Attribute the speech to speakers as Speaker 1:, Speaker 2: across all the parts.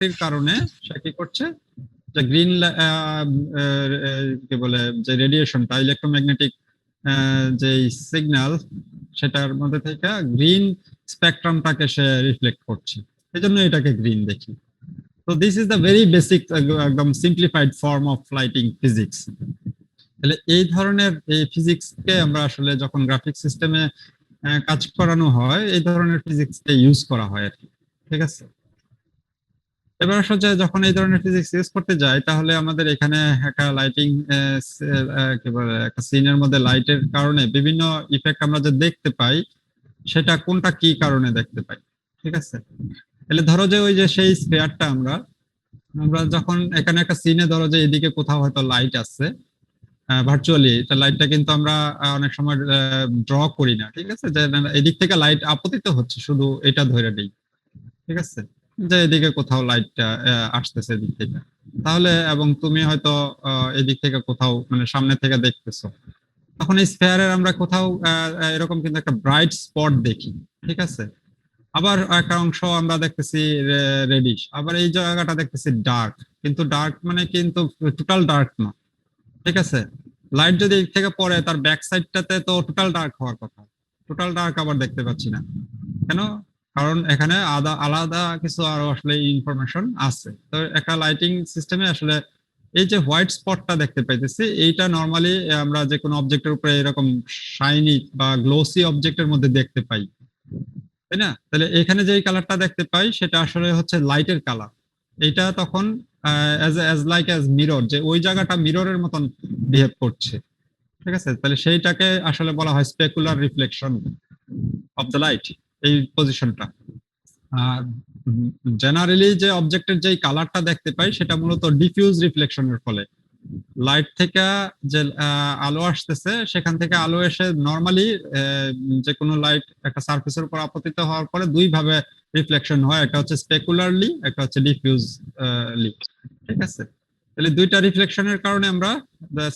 Speaker 1: কালারটির কারণে সে কি করছে, যে গ্রিন কি বলে যে রেডিয়েশনটা ইলেকট্রোম্যাগনেটিক যে সিগন্যাল সেটার মধ্যে থেকে গ্রিন স্পেকট্রামটাকে সে রিফ্লেক্ট করছে, এই জন্য এটাকে গ্রিন দেখি। তো this is the very basic একদম simplified form of lighting physics. তাহলে এই ধরনের এই ফিজিক্সকে আমরা আসলে যখন গ্রাফিক সিস্টেমে কাজ করানো হয় এই ধরনের ফিজিক্সকে ইউজ করা হয় আর কি, ঠিক আছে। এবার আসলে যখন এই ধরনের ফিজিক্স ইউজ করতে যাই তাহলে আমাদের এখানে একটা লাইটিং কি বলে একটা সিনের মধ্যে লাইটের কারণে বিভিন্ন ইফেক্ট আমরা যে দেখতে পাই সেটা কোনটা কি কারণে দেখতে পাই, ঠিক আছে। তাহলে ধরো যে ওই যে সেই স্পেয়ারটা আমরা আমরা যখন এখানে একটা সিনে ধরো যে এদিকে কোথাও হয়তো লাইট আছে ভার্চুয়ালি, লাইটটা কিন্তু আমরা অনেক সময় ড্র করি না, ঠিক আছে, যে এদিক থেকে লাইট আপতিত হচ্ছে শুধু এটা ধরে নেই, ঠিক আছে, যে এদিকে কোথাও লাইটটা আসতেছে এদিক থেকে, তাহলে এবং তুমি হয়তো এদিক থেকে কোথাও মানে সামনে থেকে দেখতেছো, তখন এই স্ফেয়ারের আমরা কোথাও এরকম কিন্তু একটা ব্রাইট স্পট দেখি, ঠিক আছে। আবার একটা অংশ আমরা দেখতেছি রেডিশ, আবার এই জায়গাটা দেখতেছি ডার্ক, কিন্তু ডার্ক মানে কিন্তু টোটাল ডার্ক না, ঠিক আছে। লাইট যদি এদিক থেকে পড়ে তার ব্যাক সাইডটাতে তো টোটাল ডার্ক হওয়ার কথা, টোটাল ডার্ক আবার দেখতে পাচ্ছি না কেন, কারণ এখানে আলাদা কিছু আরো আসলে ইনফরমেশন আছে। তো একটা লাইটিং সিস্টেমে আসলে এই যে হোয়াইট স্পটটা দেখতে পাইতেছি এইটা নরমালি আমরা যে কোনো অবজেক্টের উপরে এরকম শাইনি বা গ্লোসি অবজেক্টের মধ্যে দেখতে পাই, তাই না। তাহলে এখানে যে কালারটা দেখতে পাই সেটা আসলে হচ্ছে লাইটের কালার। এইটা তখন অ্যাজ লাইক অ্যাজ মিরর, যে ওই জায়গাটা মিররের মতন বিহেভ করছে, ঠিক আছে। তাহলে সেইটাকে আসলে বলা হয় specular reflection of the light, এই পজিশনটা। আর জেনারেলি যে অবজেক্টের যে কালারটা দেখতে পাই সেটা মূলত ডিফিউজ রিফ্লেকশনের ফলে লাইট থেকে যে আলো আসতেছে সেখান থেকে আলো এসে নরমালি যে কোনো লাইট একটা সারফেসের উপর আপতিত হওয়ার পরে দুই ভাবে রিফ্লেকশন হয়, একটা হচ্ছে স্পেকুলারলি, একটা হচ্ছে ডিফিউজলি, ঠিক আছে। তাহলে দুইটা রিফ্লেকশনের কারণে আমরা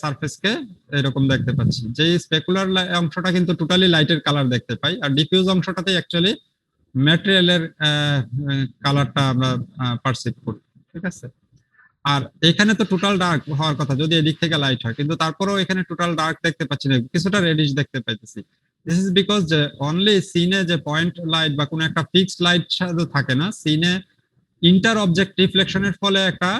Speaker 1: সারফেসকে এরকম দেখতে পাচ্ছি, যে স্পেকুলার অংশটা কিন্তু টোটালি লাইটের কালার দেখতে পাই, আর ডিফিউজ অংশটাতে অ্যাকচুয়ালি ম্যাটেরিয়ালের কালারটা আমরা পারসিভ করি, ঠিক আছে। আর এখানে তো টোটাল ডার্ক হওয়ার কথা যদি এদিক থেকে লাইট হয়, কিন্তু তারপরেও এখানে টোটাল ডার্ক দেখতে পাচ্ছি না, কিছুটা রেডিশ দেখতে পাইতেছি। দিস ইজ বিকজ যে অনলি সিনে যে পয়েন্ট লাইট বা কোনো একটা ফিক্সড লাইট থাকে না, সিনে ইন্টার অবজেক্ট রিফ্লেকশনের ফলে একটা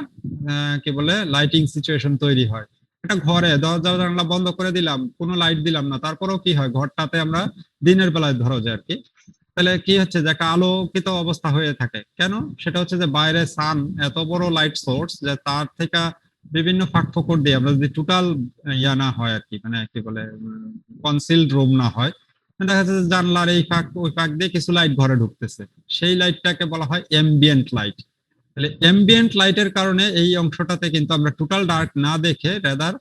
Speaker 1: কি বলে লাইটিং সিচুয়েশন তৈরি হয়। একটা ঘরে দরজা জানলা বন্ধ করে দিলাম, কোনো লাইট দিলাম না, তারপরেও কি হয় ঘরটাতে আমরা দিনের বেলায় ধরো যায় আর কি, তাহলে কি হচ্ছে যে একটা আলোকিত অবস্থা হয়ে থাকে। কেন? সেটা হচ্ছে যে বাইরে সান এত বড় লাইট সোর্স যে তার থেকে বিভিন্ন ফাঁক ফোকর দিয়ে আমরা যদি টোটাল ইয়া না হয় আর কি, মানে কি বলে কনসিলড রুম না হয়, দেখা যাচ্ছে যে জানলার এই ফাঁক ওই ফাঁক দিয়ে কিছু লাইট ঘরে ঢুকতেছে, সেই লাইটটাকে বলা হয় এমবিয়েন্ট লাইট। তাহলে এমবিয়েন্ট লাইটের কারণে এই অংশটাতে কিন্তু আমরা টোটাল ডার্ক না দেখে রেদার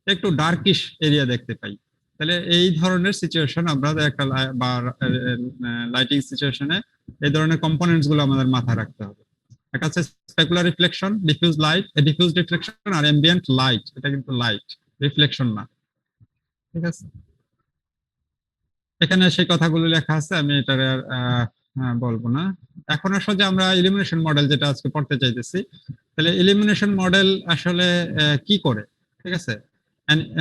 Speaker 1: একটু ডার্কিশ এরিয়া দেখতে পাই। তাহলে এই ধরনের সিচুয়েশন আমরা একটা বা লাইটিং সিচুয়েশনে এই ধরনের কম্পোনেন্টস গুলো আমাদের মাথায় রাখতে হবে। একটা হচ্ছে specular reflection, diffuse light, diffuse reflection আর এমবিয়েন্ট লাইট, এটা কিন্তু লাইট রিফ্লেকশন না, ঠিক আছে। এখানে সেই কথাগুলো লেখা আছে, আমি এটা বলবো না। এখন আসলে আমরা ইলিমিনেশন মডেল যেটা আজকে পড়তে চাইতেছি, তাহলে ইলিমিনেশন মডেল আসলে কি করে, ঠিক আছে।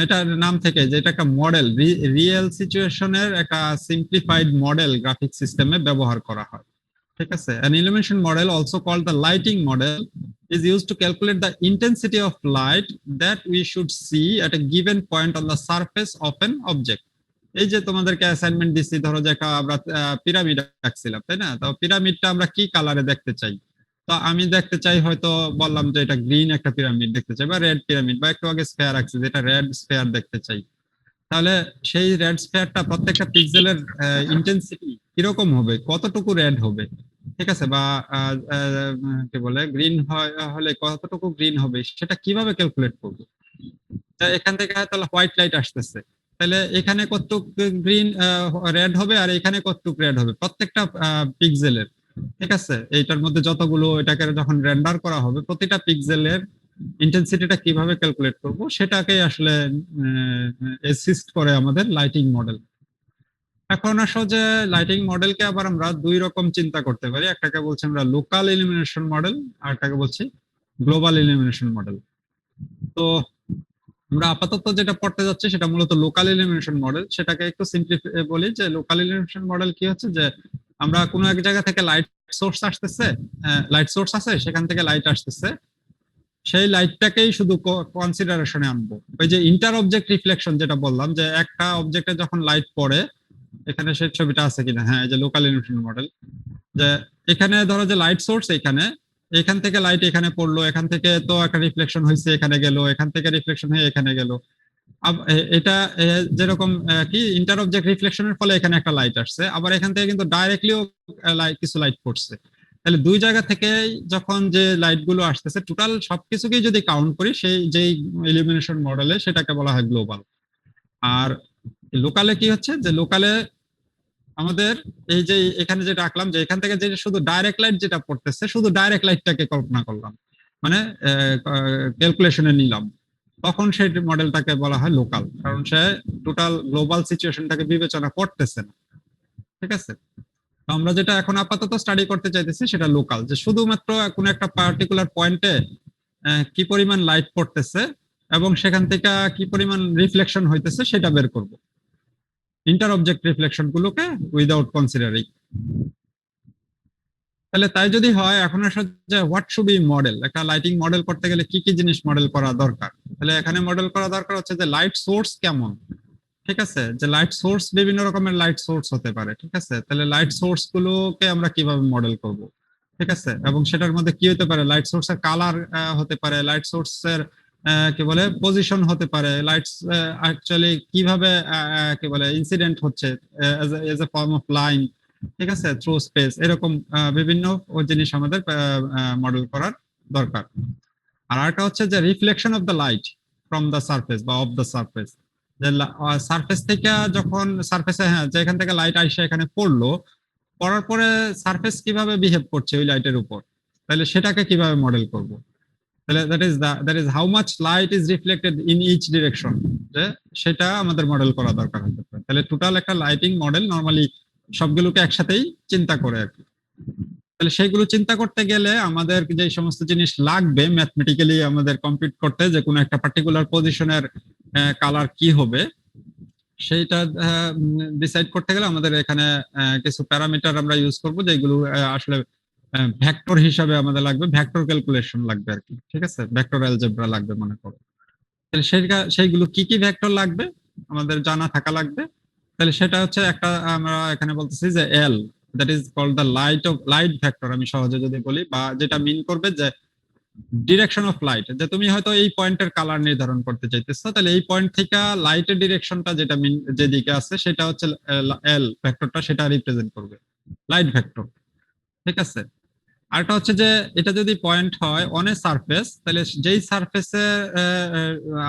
Speaker 1: এটার নাম থেকে যে এটা একটা মডেল, রিয়েল সিচুয়েশনের একটা সিম্পলিফাইড মডেল গ্রাফিক সিস্টেমে ব্যবহার করা হয়, ঠিক আছে। An illumination model, also called the lighting model, is used to calculate the intensity of light that we should see at a given point on the surface of an object. এই যে তোমাদেরকে assignment দিচ্ছি, ধরো যে একটা আমরা pyramid আঁকছিলাম, তাই না। তো পিরামিডটা আমরা কি কালারে দেখতে চাই, তো আমি দেখতে চাই হয়তো বললাম যে এটা গ্রিন একটা পিরামিড দেখতে চাই, বা রেড পিরামিড, বা একটু আগে স্ফেয়ার আঁকছি যেটা রেড স্ফেয়ার দেখতে চাই। তাহলে সেই রেড স্ফেয়ারটা প্রত্যেকটা পিক্সেলের ইন্টেন্সিটি কিরকম হবে, কতটুকু রেড হবে, ঠিক আছে, বা কি বলে গ্রিন হলে কতটুকু গ্রিন হবে সেটা কিভাবে ক্যালকুলেট করবো। এখান থেকে তাহলে হোয়াইট লাইট আসতেছে, তাহলে এখানে কতটুকু গ্রিন রেড হবে আর এখানে কতটুকু রেড হবে প্রত্যেকটা পিক্সেলের, ঠিক আছে। এইটার মধ্যে যতগুলো এটাকে যখন রেন্ডার করা হবে প্রতিটা পিক্সেলের ইন্টেন্সিটিটা কিভাবে ক্যালকুলেট করব সেটাকে আসলে অ্যাসিস্ট করে আমাদের লাইটিং মডেল। এখন আসো যে লাইটিং মডেলকে আবার আমরা দুই রকম চিন্তা করতে পারি, একটাকে বলছি আমরা লোকাল ইলুমিনেশন মডেল, আর একটাকে বলছি গ্লোবাল ইলুমিনেশন মডেল। তো আমরা আপাতত যেটা পড়তে যাচ্ছি সেটা মূলত লোকাল ইলুমিনেশন মডেল। সেটাকে একটু সিম্পলিফাই বলি যে লোকাল ইলুমিনেশন মডেল কি হচ্ছে, যে আমরা কোনো এক জায়গা থেকে লাইট সোর্স আসতেছে, লাইট সোর্স আছে, সেখান থেকে লাইট আসতেছে, সেই লাইটটাকেই শুধু কনসিডারেশনে আনবো। ওই যে ইন্টার অবজেক্ট রিফ্লেকশন যেটা বললাম, যে একটা অবজেক্টে যখন লাইট পড়ে, এখানে সেই ছবিটা আছে কিনা, হ্যাঁ এই যে লোকাল ইলুমিনেশন মডেল, যে এখানে ধরো যে লাইট সোর্স এখানে, এখান থেকে লাইট এখানে পড়লো, এখান থেকে তো একটা রিফ্লেকশন হয়েছে এখানে গেল, এখান থেকে রিফ্লেকশন হয়ে এখানে গেল। এটা যেরকম কি ইন্টার অবজেক্ট রিফ্লেকশনের ফলে এখানে একটা লাইট আসছে, আবার এখান থেকে কিন্তু ডাইরেক্টলিও কিছু লাইট পড়ছে। তাহলে দুই জায়গা থেকে যখন যে লাইট গুলো আসতেছে, টোটাল সবকিছুকেই যদি কাউন্ট করি, সেই যেই ইলুমিনেশন মডেলে সেটাকে বলা হয় গ্লোবাল। আর লোকালে কি হচ্ছে, যে লোকালে আমাদের এই যে এখানে যেটা আঁকলাম, যে এখান থেকে যে শুধু ডাইরেক্ট লাইট যেটা পড়তেছে, শুধু ডাইরেক্ট লাইটটাকে কল্পনা করলাম, মানে ক্যালকুলেশনে নিলাম, তখন সেই মডেলটাকে বলা হয় লোকাল, কারণ সে টোটাল গ্লোবাল সিচুয়েশনটাকে বিবেচনা করতেছে না। ঠিক আছে, তো আমরা যেটা এখন আপাতত স্টাডি করতে চাইতেছি সেটা লোকাল, যে শুধুমাত্র কোনো একটা পার্টিকুলার পয়েন্টে কি পরিমাণ লাইট পড়তেছে এবং সেখান থেকে কি পরিমাণ রিফ্লেকশন হইতেছে সেটা বের করব, ইন্টার অবজেক্ট রিফ্লেকশন গুলোকে উইদাউট কনসিডারিং। তাহলে তাই যদি হয়, এখন আসলে যে হোয়াট শুড বি মডেল, একটা লাইটিং মডেল করতে গেলে কি কি জিনিস মডেল করা দরকার, তাহলে এখানে মডেল করা দরকার হচ্ছে যে লাইট সোর্স কেমন। ঠিক আছে, যে লাইট সোর্স বিভিন্ন রকমের লাইট সোর্স হতে পারে। ঠিক আছে, তাহলে লাইট সোর্স গুলোকে আমরা কিভাবে মডেল করব। ঠিক আছে, এবং সেটার মধ্যে কি হতে পারে, লাইট সোর্সের কালার হতে পারে, লাইট সোর্সের কি বলে পজিশন হতে পারে, লাইটস অ্যাকচুয়ালি কিভাবে কি বলে ইনসিডেন্ট হচ্ছে as a form of line. ঠিক আছে, থ্রু স্পেস, এরকম বিভিন্ন জিনিস আমাদের মডেল করার দরকার। আর একটা হচ্ছে যে reflection of the light from the surface বা অফ দ্য সারফেস, যে সারফেস থেকে যখন সারফেসে, হ্যাঁ যেখান থেকে লাইট আইসে এখানে পড়লো, পড়ার পরে সারফেস কিভাবে বিহেভ করছে ওই লাইটের উপর, তাহলে সেটাকে কিভাবে মডেল করব। তাহলে that is how much light is reflected in each direction, যে সেটা আমাদের মডেল করা দরকার হতে পারে। তাহলে টোটাল একটা লাইটিং মডেল নরমালি সবগুলোকে একসাথেই চিন্তা করে আর কি। তাহলে সেইগুলো চিন্তা করতে গেলে আমাদের যে সমস্ত জিনিস লাগবে ম্যাথমেটিক্যালি আমাদের কম্পিউট করতে, যে কোনো একটা পার্টিকুলার পজিশনের কালার কি হবে, সেইটা ডিসাইড করতে গেলে আমাদের এখানে কিছু প্যারামিটার আমরা ইউজ করব, যেগুলো আসলে ভেক্টর হিসাবে আমাদের লাগবে, ভেক্টর ক্যালকুলেশন লাগবে আর কি। ঠিক আছে, ভেক্টর অ্যালজেব্রা লাগবে মনে করো। তাহলে সেইগুলো কি কি ভেক্টর লাগবে আমাদের জানা থাকা লাগবে। তাহলে সেটা হচ্ছে একটা, আমরা এখানে বলতেছি যে L, that is called the light vector, আমি সহজে যদি বলি, বা যেটা মিন করবে যে ডিরেকশন অফ লাইট, যে তুমি হয়তো এই পয়েন্টের কালার নির্ধারণ করতে চাইতেছো, তাহলে এই পয়েন্ট থেকে লাইটের ডিরেকশনটা যেটা যেদিকে আছে সেটা হচ্ছে এল ভেক্টরটা, সেটা রিপ্রেজেন্ট করবে লাইট ভেক্টর। ঠিক আছে, আরেকটা হচ্ছে যে এটা যদি পয়েন্ট হয় অন এ সারফেস, তাহলে যেই সারফেসে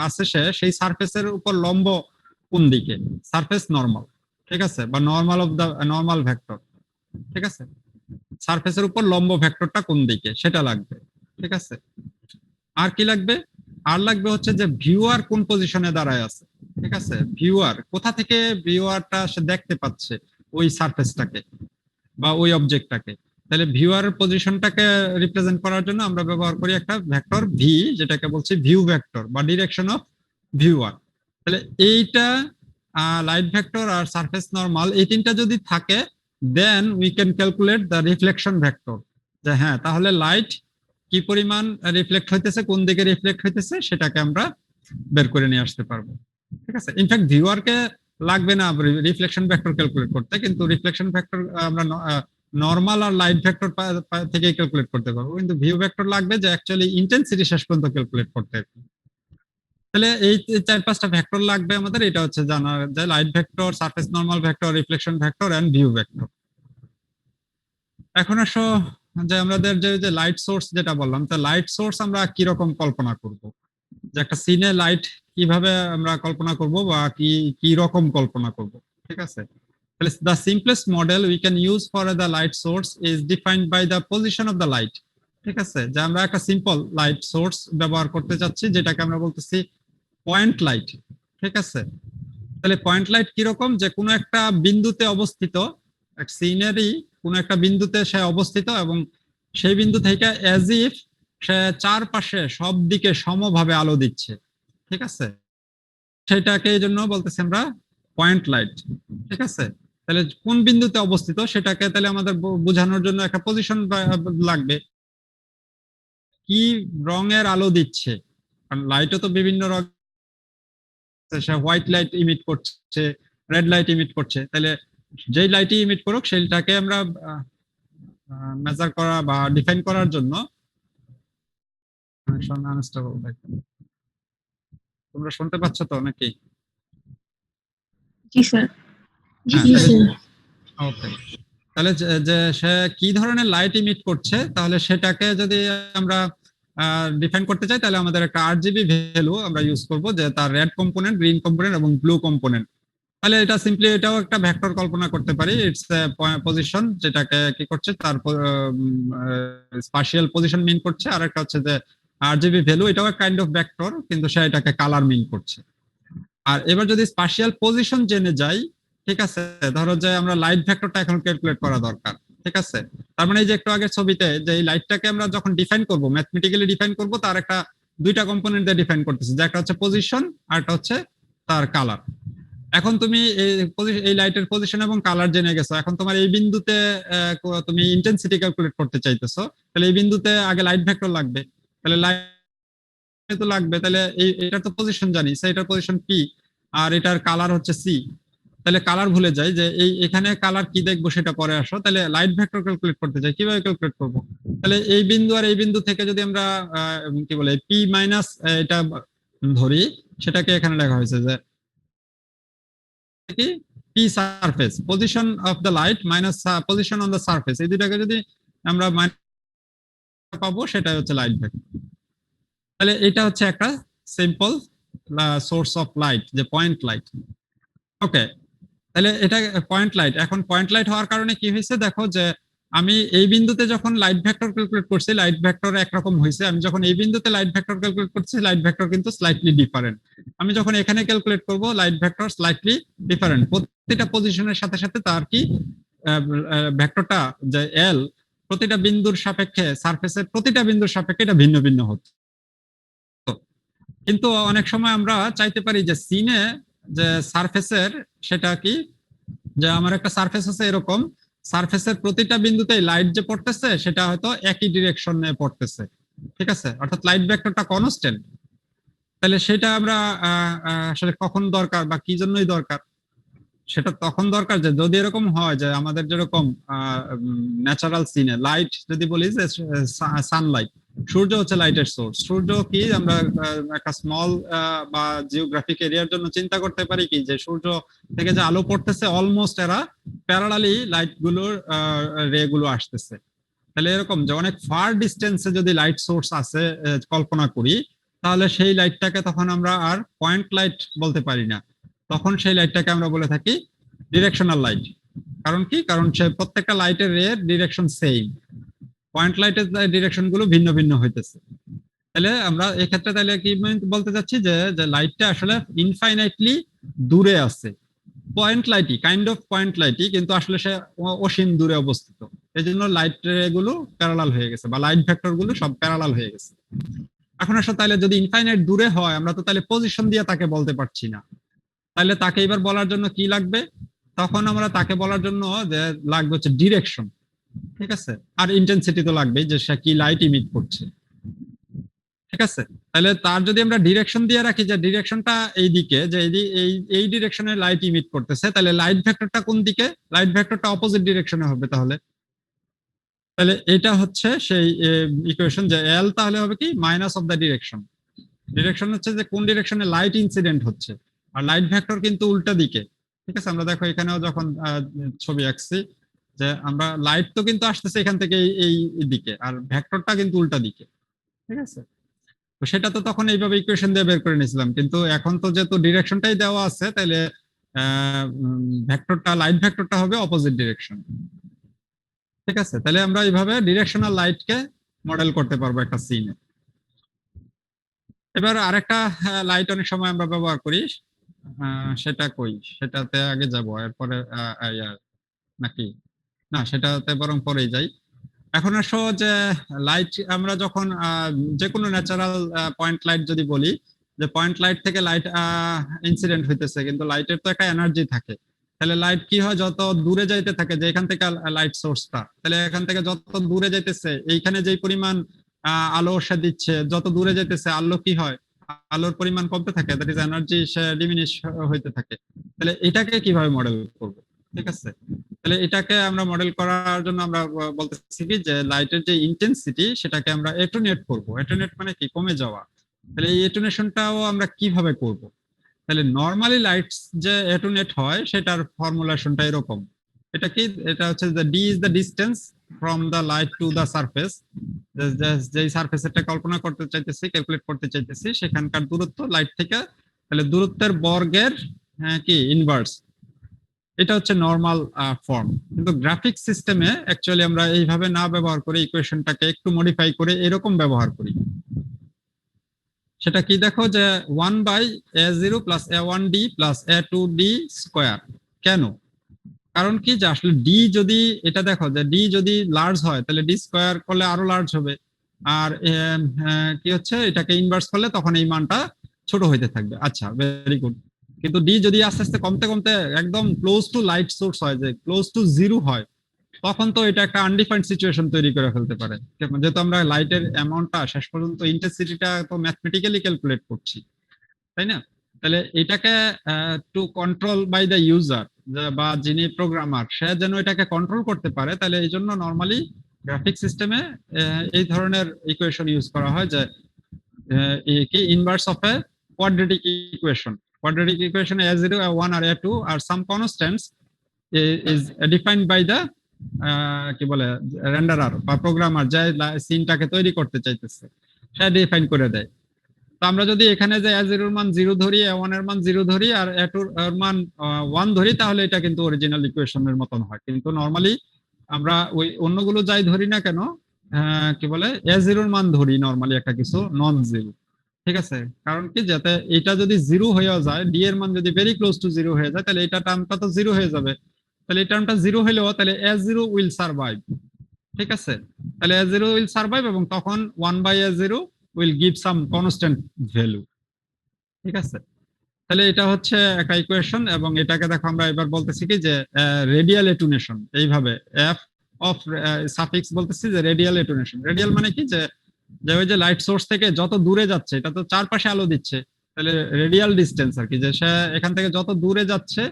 Speaker 1: আছে সেই সারফেসের উপর লম্ব কোন দিকে, সারফেস নরমাল। ঠিক আছে, বা normal of the normal vector. ঠিক আছে, সারফেসের উপর লম্ব ভেক্টরটা কোন দিকে সেটা লাগবে। ঠিক আছে, আর কি লাগবে, আর লাগবে হচ্ছে যে ভিউয়ার কোন পজিশনে দাঁড়ায় আছে। ঠিক আছে, ভিউয়ার কোথা থেকে ভিউয়ারটা সে দেখতে পাচ্ছে ওই সারফেসটাকে বা ওই অবজেক্টটাকে। তাহলে ভিউয়ার পজিশনটাকে রিপ্রেজেন্ট করার জন্য আমরা ব্যবহার করি একটা ভেক্টর ভি, যেটাকে বলছি ভিউ ভেক্টর বা ডিরেকশন অফ ভিউয়ার। তাহলে এইটা লাইট ভেক্টর আর সারফেস নরমাল, এই তিনটা যদি থাকে, then we can calculate the reflection vector, যে হ্যাঁ তাহলে লাইট কি পরিমাণ রিফ্লেক্ট হইতেছে, কোন দিকে রিফ্লেক্ট হইতেছে, সেটাকে আমরা বের করে নিয়ে আসতে পারবো। ঠিক আছে, ইনফ্যাক্ট ভিউয়ারকে লাগবে না রিফ্লেকশন ভেক্টর ক্যালকুলেট করতে, কিন্তু রিফ্লেকশন ভেক্টর আমরা নরমাল আর লাইট ভেক্টর থেকে ক্যালকুলেট করতে পারবো, কিন্তু ভিউ ভেক্টর লাগবে যে অ্যাকচুয়ালি ইন্টেন্সিটি শেষ পর্যন্ত ক্যালকুলেট করতে। তাহলে এই চার পাঁচটা ভেক্টর লাগবে আমাদের, এটা হচ্ছে জানা যায় light vector, surface normal vector, reflection vector and view vector. এখন আসো যে আমাদের যে লাইট সোর্স যেটা বললাম, তা লাইট সোর্স আমরা কি রকম কল্পনা করব, যে একটা সিনে লাইট কিভাবে আমরা কল্পনা করব বা কি কি রকম কল্পনা করব। ঠিক আছে, তাহলে the simplest model we can use for the light source is defined by the position of the light. ঠিক আছে, যে আমরা একটা সিম্পল লাইট সোর্স ব্যবহার করতে চাচ্ছি, যেটাকে আমরা বলতেছি পয়েন্ট লাইট। ঠিক আছে, তাহলে পয়েন্ট লাইট কিরকম, যে কোনো একটা বিন্দুতে অবস্থিত, এক সিনেরই কোনো একটা বিন্দুতে সে অবস্থিত এবং সেই বিন্দু থেকে অ্যাজ ইফ সে চারপাশে সব দিকে সমভাবে আলো দিচ্ছে, ঠিক আছে, সেটাকে এই জন্য বলতেছি আমরা পয়েন্ট লাইট। ঠিক আছে, তাহলে কোন বিন্দুতে অবস্থিত সেটাকে তাহলে আমাদের বোঝানোর জন্য একটা পজিশন লাগবে, কি রঙের আলো দিচ্ছে, কারণ লাইটও তো বিভিন্ন রং, সে হোয়াইট লাইট ইমিট করছে, রেড লাইট ইমিট করছে, তাহলে যেই লাইটই ইমিট করুক সেইটাকে আমরা মেজার করা বা ডিফাইন করার জন্য তোমরা শুনতে পাচ্ছ তো নাকি?
Speaker 2: জি স্যার।
Speaker 1: হ্যাঁ,
Speaker 2: জি স্যার।
Speaker 1: ওকে। তাহলে যে সে কি ধরনের লাইট ইমিট করছে, তাহলে সেটাকে যদি আমরা ডিফাইন করতে চাই, তাহলে আমাদের একটা আরজিবি ভ্যালু আমরা ইউজ করব, যে তার রেড কম্পোনেন্ট, গ্রিন কম্পোনেন্ট এবং ব্লু কম্পোনেন্ট। তাহলে এটা সিম্পলি এটাও একটা ভেক্টর কল্পনা করতে পারি, ইটস পজিশন, যেটাকে কি করছে তার স্পাশিয়াল পজিশন মিন করছে, আর একটা হচ্ছে যে আরজিবি ভ্যালু, এটাও কাইন্ড অফ ভেক্টর, কিন্তু সে এটাকে কালার মিন করছে। আর এবার যদি স্পাশিয়াল পজিশন জেনে যাই, ঠিক আছে, ধরো যে আমরা লাইট ভেক্টরটা এখন ক্যালকুলেট করা দরকার, ঠিক আছে, তার মানে এই যে একটু আগের ছবিতে যে এই লাইটটাকে আমরা যখন ডিফাইন করব, ম্যাথমেটিক্যালি ডিফাইন করব, তার একটা দুইটা কম্পোনেন্ট দিয়ে ডিফাইন করতেছি, যে একটা হচ্ছে পজিশন আর একটা হচ্ছে তার কালার। এখন তুমি এই লাইটের পজিশন এবং কালার জেনে গেছো, এখন তোমার এই বিন্দুতে তুমি ইন্টেন্সিটি ক্যালকুলেট করতে চাইতেছো, তাহলে এই বিন্দুতে আগে লাইট ভেক্টর লাগবে, তাহলে লাইট তো লাগবে, তাহলে এটার তো পজিশন জানি, এটার পজিশন পি, আর এটার কালার হচ্ছে সি। তাহলে কালার ভুলে যাই, যে এখানে কালার কি দেখবো সেটা পরে আসো, তাহলে লাইট ভেক্টর ক্যালকুলেট করতে চাই, কিভাবে ক্যালকুলেট করবো? তাহলে এই বিন্দু আর এই বিন্দু থেকে যদি আমরা কি বলে পি মাইনাস এটা ধরি, সেটাকে এখানে লেখা হয়েছে যে কি P surface, position of the light minus position on the surface, এই দুটাকে যদি আমরা পাবো, সেটাই হচ্ছে লাইট ভেক্টর। তাহলে এটা হচ্ছে একটা সিম্পল সোর্স অফ লাইট, যে পয়েন্ট লাইট। ওকে, তাহলে এটা পয়েন্ট লাইট। এখন পয়েন্ট লাইট হওয়ার কারণে কি হয়েছে দেখো, যে আমি এই বিন্দুতে যখন লাইট ভেক্টর ক্যালকুলেট করছি, লাইট ভেক্টর একরকম হয়েছে, আমি যখন এই বিন্দুতে লাইট ভেক্টর ক্যালকুলেট করছি, লাইট ভেক্টর কিন্তু স্লাইটলি ডিফারেন্ট। আমি যখন এখানে ক্যালকুলেট করব, লাইট ভেক্টর স্লাইটলি ডিফারেন্ট, প্রতিটা পজিশনের সাথে সাথে তার কি ভেক্টরটা যে এল, প্রতিটা বিন্দুর সাপেক্ষে, সারফেসের প্রতিটা বিন্দুর সাপেক্ষে এটা ভিন্ন ভিন্ন হচ্ছে। কিন্তু অনেক সময় আমরা চাইতে পারি যে সিনে যে সারফেসের, সেটা কি, যে আমার একটা সারফেস আছে এরকম, সারফেসের প্রতিটা বিন্দুতে লাইট যে পড়তেছে সেটা হয়তো একই ডিরেকশনে পড়তেছে, ঠিক আছে, অর্থাৎ লাইট ভেক্টরটা কনস্ট্যান্ট। তাহলে সেটা আমরা আসলে কখন দরকার বা কি জন্যই দরকার, সেটা তখন দরকার যে যদি এরকম হয় যে আমাদের যেরকম ন্যাচারাল সিনে লাইট, যদি বলি যে সানলাইট, সূর্য হচ্ছে লাইটের সোর্স, সূর্য কি আমরা একটা স্মল বা জিওগ্রাফিক এরিয়ার জন্য চিন্তা করতে পারি কি, যে সূর্য থেকে যে আলো পড়তেছে অলমোস্ট এরা প্যারালালি লাইট গুলোর রে গুলো আসতেছে। তাহলে এরকম যে অনেক ফার ডিস্টেন্সে যদি লাইট সোর্স আছে কল্পনা করি, তাহলে সেই লাইটটাকে তখন আমরা আর পয়েন্ট লাইট বলতে পারি না, তখন সেই লাইটটাকে আমরা বলে থাকি ডিরেকশনাল লাইট। কারণ কি, কারণ সে প্রত্যেকটা লাইটের রে ডিরেকশন সেম, পয়েন্ট লাইটের ডিরেকশন গুলো ভিন্ন ভিন্ন হইতেছে। তাহলে আমরা এক্ষেত্রে তাহলে কি বলতে চাচ্ছি, যে লাইটটা আসলে ইনফাইনাইটলি দূরে আছে, পয়েন্ট লাইটই, কাইন্ড অফ পয়েন্ট লাইটই, কিন্তু আসলে সে অসীম দূরে অবস্থিত, এই জন্য লাইট গুলো প্যারালাল হয়ে গেছে, বা লাইট ভেক্টর গুলো সব প্যারালাল হয়ে গেছে। এখন আসলে তাহলে যদি ইনফাইনাইট দূরে হয়, আমরা তো তাহলে পজিশন দিয়ে তাকে বলতে পারছি না, তাহলে তাকে এবার বলার জন্য কি লাগবে, তখন আমরা তাকে বলার জন্য যে লাগবে হচ্ছে ডিরেকশন, ঠিক আছে, আর ইন্টেন্সিটি তো লাগবেই, যে সে কি লাইট ইমিট করছে, ঠিক আছে। তাহলে তার যদি আমরা ডিরেকশন দিয়ে রাখি, যে ডিরেকশনটা এই দিকে, যে এই ডিরেকশনে লাইট ইমিট করতেছে, তাহলে লাইট ভেক্টরটা কোন দিকে, লাইট ভেক্টরটা অপোজিট ডিরেকশনে হবে। তাহলে তাহলে এটা হচ্ছে সেই ইকুয়েশন, যে এল তাহলে হবে কি minus of the direction, direction হচ্ছে যে কোন ডিরেকশনে লাইট ইনসিডেন্ট হচ্ছে, আর লাইট ভেক্টর কিন্তু উল্টা দিকে, ঠিক আছে। আমরা দেখো এখানেও যখন ছবি আঁকছি, যে আমরা লাইট তো কিন্তু আসতেছে এখান থেকে এই দিকে, আর ভেক্টরটা কিন্তু উল্টা দিকে, ঠিক আছে। তো সেটা তো তখন এইভাবে ইকুয়েশন দিয়ে বের করে নিয়েছিলাম, কিন্তু এখন তো যেহেতু ডিরেকশনটাই দেওয়া আছে, তাহলে ভেক্টরটা, লাইট ভেক্টরটা হবে অপোজিট ডিরেকশন, ঠিক আছে। তাহলে আমরা এইভাবে ডিরেকশনাল লাইটকে মডেল করতে পারবো একটা সিনে। এবার আরেকটা লাইট অনেক সময় আমরা ব্যবহার করি, সেটা কই, সেটাতে আগে যাব এরপরে নাকি, না সেটাতে বরং পরেই যাই। এখন আসো যে লাইট আমরা যখন যে কোনো ন্যাচারাল পয়েন্ট লাইট যদি বলি, যে পয়েন্ট লাইট থেকে লাইট ইনসিডেন্ট হইতেছে, কিন্তু লাইটের তো একটা এনার্জি থাকে। তাহলে লাইট কি হয়, যত দূরে যাইতে থাকে, যে এখান থেকে লাইট সোর্সটা, তাহলে এখান থেকে যত দূরে যাইতেছে, এইখানে যেই পরিমাণ আলো সে দিচ্ছে, যত দূরে যাইতেছে আলো কি হয়, আলোর পরিমাণ কমতে থাকে, that is energy say diminish হইতে থাকে। তাহলে এটাকে কিভাবে মডেল করব? ঠিক আছে, তাহলে এটাকে আমরা মডেল করার জন্য আমরা বলতেছি কি, যে লাইটের যে ইন্টেন্সিটি সেটাকে আমরা এটোনেট করব। এটোনেট মানে কি, কমে যাওয়া। তাহলে এই এটোনেশনটাও আমরা কিভাবে করব? তাহলে নরমালি লাইটস যে এটোনেট হয় সেটার ফর্মুলেশনটা এরকম। এটা কি, এটা হচ্ছে যে D is the distance from the light to the surface. যেই সারফেসেরটা কল্পনা করতে চাইতেছি, ক্যালকুলেট করতে চাইতেছি, সেখানকার দূরত্ব লাইট থেকে, তাহলে দূরত্বের বর্গের কি ইনভার্স। এটা হচ্ছে নরমাল ফর্ম। কিন্তু গ্রাফিক্স সিস্টেমে অ্যাকচুয়ালি আমরা এইভাবে না ব্যবহার করে ইকুয়েশনটাকে একটু মডিফাই করে এরকম ব্যবহার করি। সেটা কি, দেখো যে 1/a0 plus a1d plus a2d square. কেন? কারণ কি, যে আসলে ডি যদি, এটা দেখো যে ডি যদি লার্জ হয় তাহলে ডি স্কোয়ার করলে আরো লার্জ হবে, আর কি হচ্ছে, এটাকে ইনভার্স করলে তখন এই মানটা ছোট হইতে থাকবে। আচ্ছা, ভেরি গুড। কিন্তু ডি যদি আস্তে আস্তে কমতে কমতে একদম ক্লোজ টু লাইট সোর্স হয়, যে ক্লোজ টু জিরো হয়, তখন তো এটা একটা আনডিফাইন্ড সিচুয়েশন তৈরি করে ফেলতে পারে। যেহেতু আমরা লাইটের অ্যামাউন্টটা শেষ পর্যন্ত ইন্টেন্সিটিটা তো ম্যাথমেটিক্যালি ক্যালকুলেট করছি, তাই না? তাহলে এটাকে to control by the user, বা যিনি প্রোগ্রামার, সে যেন এটাকে কন্ট্রোল করতে পারে, তাহলে এই জন্য নর্মালি গ্রাফিক সিস্টেমে এই ধরনের ইকুয়েশন ইউজ করা হয়, যে কি inverse of a quadratic equation. Quadratic ইকুয়েশনে a0 a1 আর a2 আর some constants is defined by the কি বলে রেন্ডারার বা প্রোগ্রামার, যে সিনটাকে তৈরি করতে চাইতেছে, সে ডিফাইন করে দেয়। তো আমরা যদি এখানে যে a0 এর মান 0 ধরি, a1 এর মান 0 ধরি, আর a2 এর মান 1 ধরি, তাহলে এটা কিন্তু অরিজিনাল ইকুয়েশনের মতন হয়। কিন্তু নরমালি আমরা ওই অন্যগুলো যাই ধরি না কেন, কি বলে a0 এর মান ধরি নরমালি একটা কিছু নন জিরো। ঠিক আছে, কারণ কি, যাতে এটা যদি জিরো হয়ে যায়, ডি এর মান যদি ভেরি ক্লোজ টু জিরো হয়ে যায়, তাহলে এটা টার্মটা তো জিরো হয়ে যাবে। তাহলে এই টার্মটা জিরো হলেও তাহলে a0 উইল সার্ভাইভ। ঠিক আছে, তাহলে a0 উইল সার্ভাইভ, এবং তখন 1/a0 will give some constant value. ঠিক আছে, তাহলে এটা হচ্ছে একটা ইকুয়েশন। এবং এটাকে দেখো আমরা এবার বলতেছি কি, যে রেডিয়াল এটুনেশন। এইভাবে এফ অফ সাফিক্স বলতেছি যে রেডিয়াল এটুনেশন। রেডিয়াল মানে কি, যে যে ওই যে লাইট সোর্স থেকে যত দূরে যাচ্ছে, এটা তো চারপাশে আলো দিচ্ছে, তাহলে রেডিয়াল ডিস্টেন্স আর কি, যে সে এখান থেকে যত দূরে যাচ্ছে,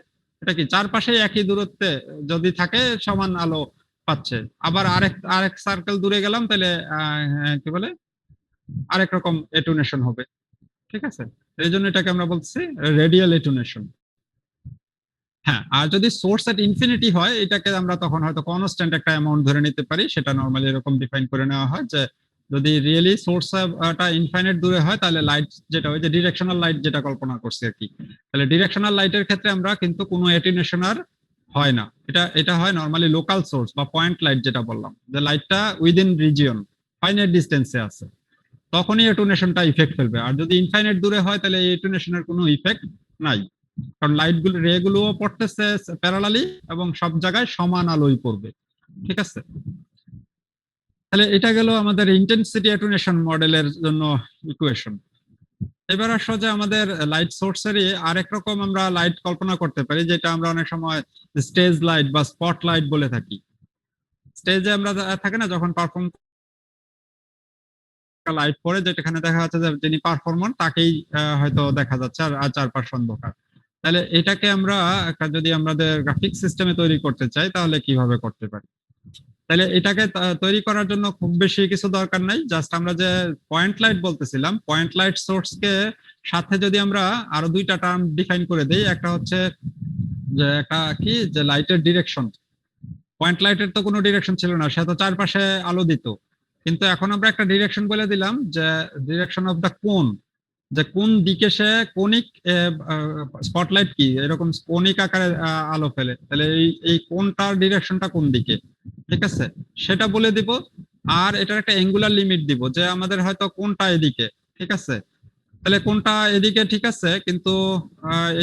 Speaker 1: এটা কি চারপাশে একই দূরত্বে যদি থাকে সমান আলো পাচ্ছে। আবার আরেক সার্কেল দূরে গেলাম, তাহলে কি বলে আরেক রকম এটুনেশন হবে। ঠিক আছে, এই জন্য এটাকে আমরা বলছি রেডিয়াল এটুনেশন। হ্যাঁ, আর যদি সোর্স এট ইনফিনিটি হয়, এটাকে আমরা তখন হয়তো কনস্ট্যান্ট একটা অ্যামাউন্ট ধরে নিতে পারি। সেটা নরমালি এরকম ডিফাইন করে নেওয়া হয়, যে যদি রিয়েলি সোর্সটা ইনফাইনাইট দূরে হয়, তাহলে লাইট যেটা ওই যে ডিরেকশনাল লাইট যেটা কল্পনা করছি আর কি, তাহলে ডিরেকশনাল লাইটের ক্ষেত্রে আমরা কিন্তু কোনো অ্যাটেনুয়েশন আর হয় না। এটা হয় নরমালি লোকাল সোর্স বা পয়েন্ট লাইট, যেটা বললাম, যে লাইটটা উইদিন রিজিয়ন ফাইনাইট ডিস্টেন্সে আছে, তখনই অ্যাটেনুয়েশনটা ইফেক্ট ফেলবে। আর যদি ইনফাইনাইট দূরে হয়, তাহলে এই অ্যাটেনুয়েশনের কোনো ইফেক্ট নাই, কারণ লাইট গুলো রে গুলোও পড়তেছে প্যারালালি, এবং সব জায়গায় সমান আলোই পড়বে। ঠিক আছে, তাহলে এটা গেল আমাদের ইন্টেন্সিটি অ্যাটেনুয়েশন মডেলের জন্য ইকুয়েশন। এবার আসো যে আমাদের লাইট সোর্সেরই আরেক রকম আমরা লাইট কল্পনা করতে পারি, যেটা আমরা অনেক সময় স্টেজ লাইট বা স্পট লাইট বলে থাকি। স্টেজে আমরা থাকে না, যখন পারফর্ম লাইট পড়ে, যেখানে দেখা যাচ্ছে যে যিনি পারফর্মার তাকেই হয়তো দেখা যাচ্ছে, আর চারপাশ অন্ধকার। তাহলে এটাকে আমরা একটা, যদি আমাদের গ্রাফিক সিস্টেমে তৈরি করতে চাই, তাহলে কিভাবে করতে পারি? তাহলে এটাকে তৈরি করার জন্য খুব বেশি কিছু দরকার নাই। জাস্ট আমরা যে পয়েন্ট লাইট বলতেছিলাম, পয়েন্ট লাইট সোর্স কে সাথে যদি আমরা আরো দুইটা টার্ম ডিফাইন করে দেই, একটা হচ্ছে যে একটা কি, যে লাইটের ডিরেকশন। পয়েন্ট লাইটের তো কোনো ডিরেকশন ছিল না, সে তো চারপাশে আলো দিত। কিন্তু এখন আমরা একটা ডিরেকশন বলে দিলাম, যে ডিরেকশন অফ দ্য কোন, যে কোন দিকে সে কোনিক স্পটলাইট কি এরকম কোনিক আকারে আলো ফেলে, তাহলে এই কোনটার ডিরেকশনটা কোন দিকে। ঠিক আছে, সেটা বলে দিব। আর এটার একটা অ্যাঙ্গুলার লিমিট দিব, যে আমাদের হয়তো কোনটা এদিকে। ঠিক আছে, তাহলে কোনটা এদিকে ঠিক আছে, কিন্তু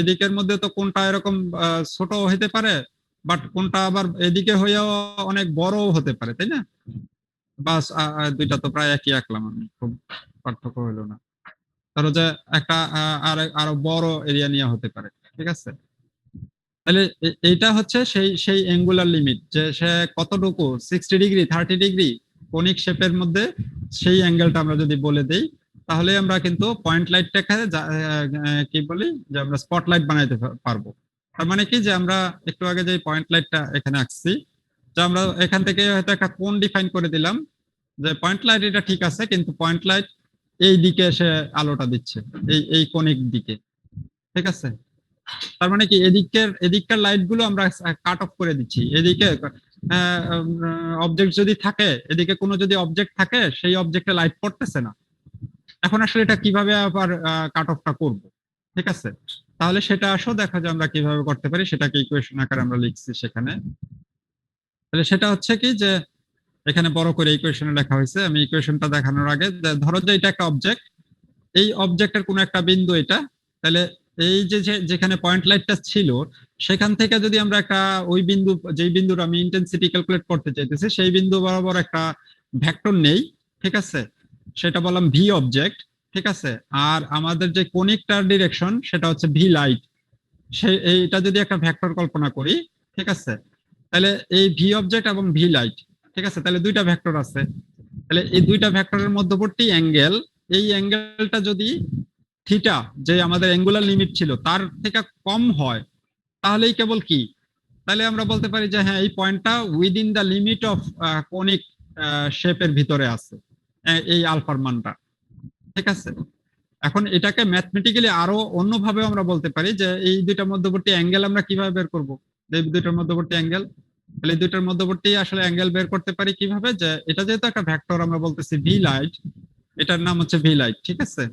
Speaker 1: এদিকের মধ্যে তো কোনটা এরকম ছোট হতে পারে, বাট কোনটা আবার এদিকে হয়েও অনেক বড় হতে পারে, তাই না? বাস দুইটা তো প্রায় একই আঁকলাম আমি, খুব পার্থক্য হলো না। ধরো যে একটা আরো বড় এরিয়া নিয়ে হতে পারে, ঠিক আছে? তাহলে এইটা হচ্ছে সেই সেই অ্যাঙ্গুলার লিমিট, যে সে কতটুকু 60 ডিগ্রি 30 ডিগ্রি কোনিক শেপের মধ্যে, সেই অ্যাঙ্গেলটা আমরা যদি বলে দেই, তাহলে আমরা কিন্তু পয়েন্ট লাইটটাকে কি বলি, যে আমরা স্পটলাইট বানাইতে পারবো। তার মানে কি, যে আমরা একটু আগে যে পয়েন্ট লাইটটা এখানে আঁকছি, যে আমরা এখান থেকে হয়তো একটা কোণ ডিফাইন করে দিলাম, যে পয়েন্ট লাইট এটা ঠিক আছে, কিন্তু পয়েন্ট লাইট এই দিকে এসে আলোটা দিচ্ছে, এই কোনিক দিকে, ঠিক আছে? তার মানে কি, এদিককার লাইট গুলো আমরা কাট অফ করে দিচ্ছি। এদিকে অবজেক্ট যদি থাকে, এদিকে কোনো যদি অবজেক্ট থাকে, সেই অবজেক্টে লাইট পড়তেছে না। এখন আসলে এটা কিভাবে আবার কাট অফটা করব, ঠিক আছে? তাহলে সেটা আসো দেখো যে আমরা কিভাবে করতে পারি, সেটাকে ইকুয়েশন আকারে আমরা লিখছি সেখানে। তাহলে সেটা হচ্ছে কি, যে এখানে বড় করে ইকুয়েশনে লেখা হয়েছে। আমি ইকুয়েশনটা দেখানোর আগে, ধরো যে এটা একটা অবজেক্ট, এই অবজেক্টের কোনো একটা বিন্দু এটা, তাহলে এই যে যেখানে পয়েন্ট লাইটটা ছিল, সেখান থেকে যদি আমরা একটা ওই বিন্দু, যেই বিন্দুর আমি ইন্টেন্সিটি ক্যালকুলেট করতে চাইতেছি, সেই বিন্দু বরাবর একটা ভেক্টর নেই, ঠিক আছে? সেটা বললাম ভি অবজেক্ট, ঠিক আছে? আর আমাদের যে কোনিকটার ডিরেকশন সেটা হচ্ছে ভি লাইট, সেই এইটা যদি একটা ভেক্টর কল্পনা করি, ঠিক আছে? তাহলে এই ভি অবজেক্ট এবং ভি লাইট, ঠিক আছে? তাহলে দুইটা ভেক্টর আছে। তাহলে এই দুইটা ভেক্টরের মধ্যবর্তী অ্যাঙ্গেল, এই অ্যাঙ্গেলটা যদি থিটা, যে আমাদের অ্যাঙ্গুলার লিমিট ছিল, তার থেকে কম হয়, তাহলেই কেবল কি, তাহলে আমরা বলতে পারি যে হ্যাঁ, এই পয়েন্টটা within the limit of conic শেপের ভিতরে আছে, এই আলফার মানটা, ঠিক আছে? এখন এটাকে ম্যাথমেটিক্যালি আরো অন্যভাবে আমরা বলতে পারি, যে এই দুইটার মধ্যবর্তী অ্যাঙ্গেল আমরা কিভাবে বের করব, এই দুইটার মধ্যবর্তী অ্যাঙ্গেল। তাহলে এই দুইটার মধ্যবর্তী আসলে অ্যাঙ্গেল বের করতে পারি কিভাবে, যে এটা যেহেতু একটা ভেক্টর, আমরা বলতেছি ভি লাইট, এটার নাম হচ্ছে ভি লাইট, ঠিক আছে?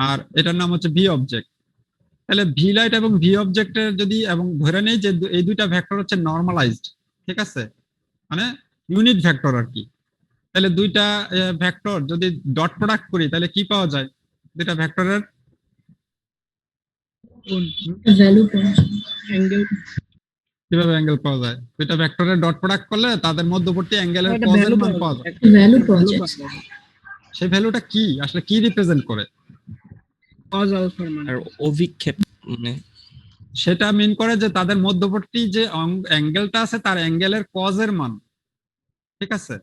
Speaker 1: আর এটার নাম হচ্ছে ভি অবজেক্ট। তাহলে ভি লাইট এবং ভি অবজেক্টের যদি, এবং ধরে নেই যে এই দুইটা ভেক্টর হচ্ছে নর্মালাইজড, ঠিক আছে? মানে ইউনিট ভেক্টর আর কি। তাহলে দুইটা ভেক্টর যদি ডট প্রোডাক্ট করি, তাহলে কি পাওয়া যায় দুইটা ভেক্টরের?
Speaker 2: ভ্যালু অ্যাঙ্গেল,
Speaker 1: কিভাবে অ্যাঙ্গেল পাওয়া যায়? দুইটা ভেক্টরের ডট প্রোডাক্ট করলে তাদের মধ্যবর্তী অ্যাঙ্গেলের
Speaker 2: একটা
Speaker 1: কজের
Speaker 2: ভ্যালু
Speaker 1: মান
Speaker 2: পাওয়া
Speaker 1: পাওয়া
Speaker 2: যায়,
Speaker 1: যায়।
Speaker 2: একটা ভ্যালু পাওয়া যায়,
Speaker 1: সেই ভ্যালুটা কি আসলে, কি রিপ্রেজেন্ট করে?
Speaker 2: কজ আলফার মান।
Speaker 3: আর অভিক্ষেপ মানে
Speaker 1: সেটা মিন করে যে তাদের মধ্যবর্তী যে অ্যাঙ্গেলটা আছে, তার অ্যাঙ্গেলের কজের মান, ঠিক আছে?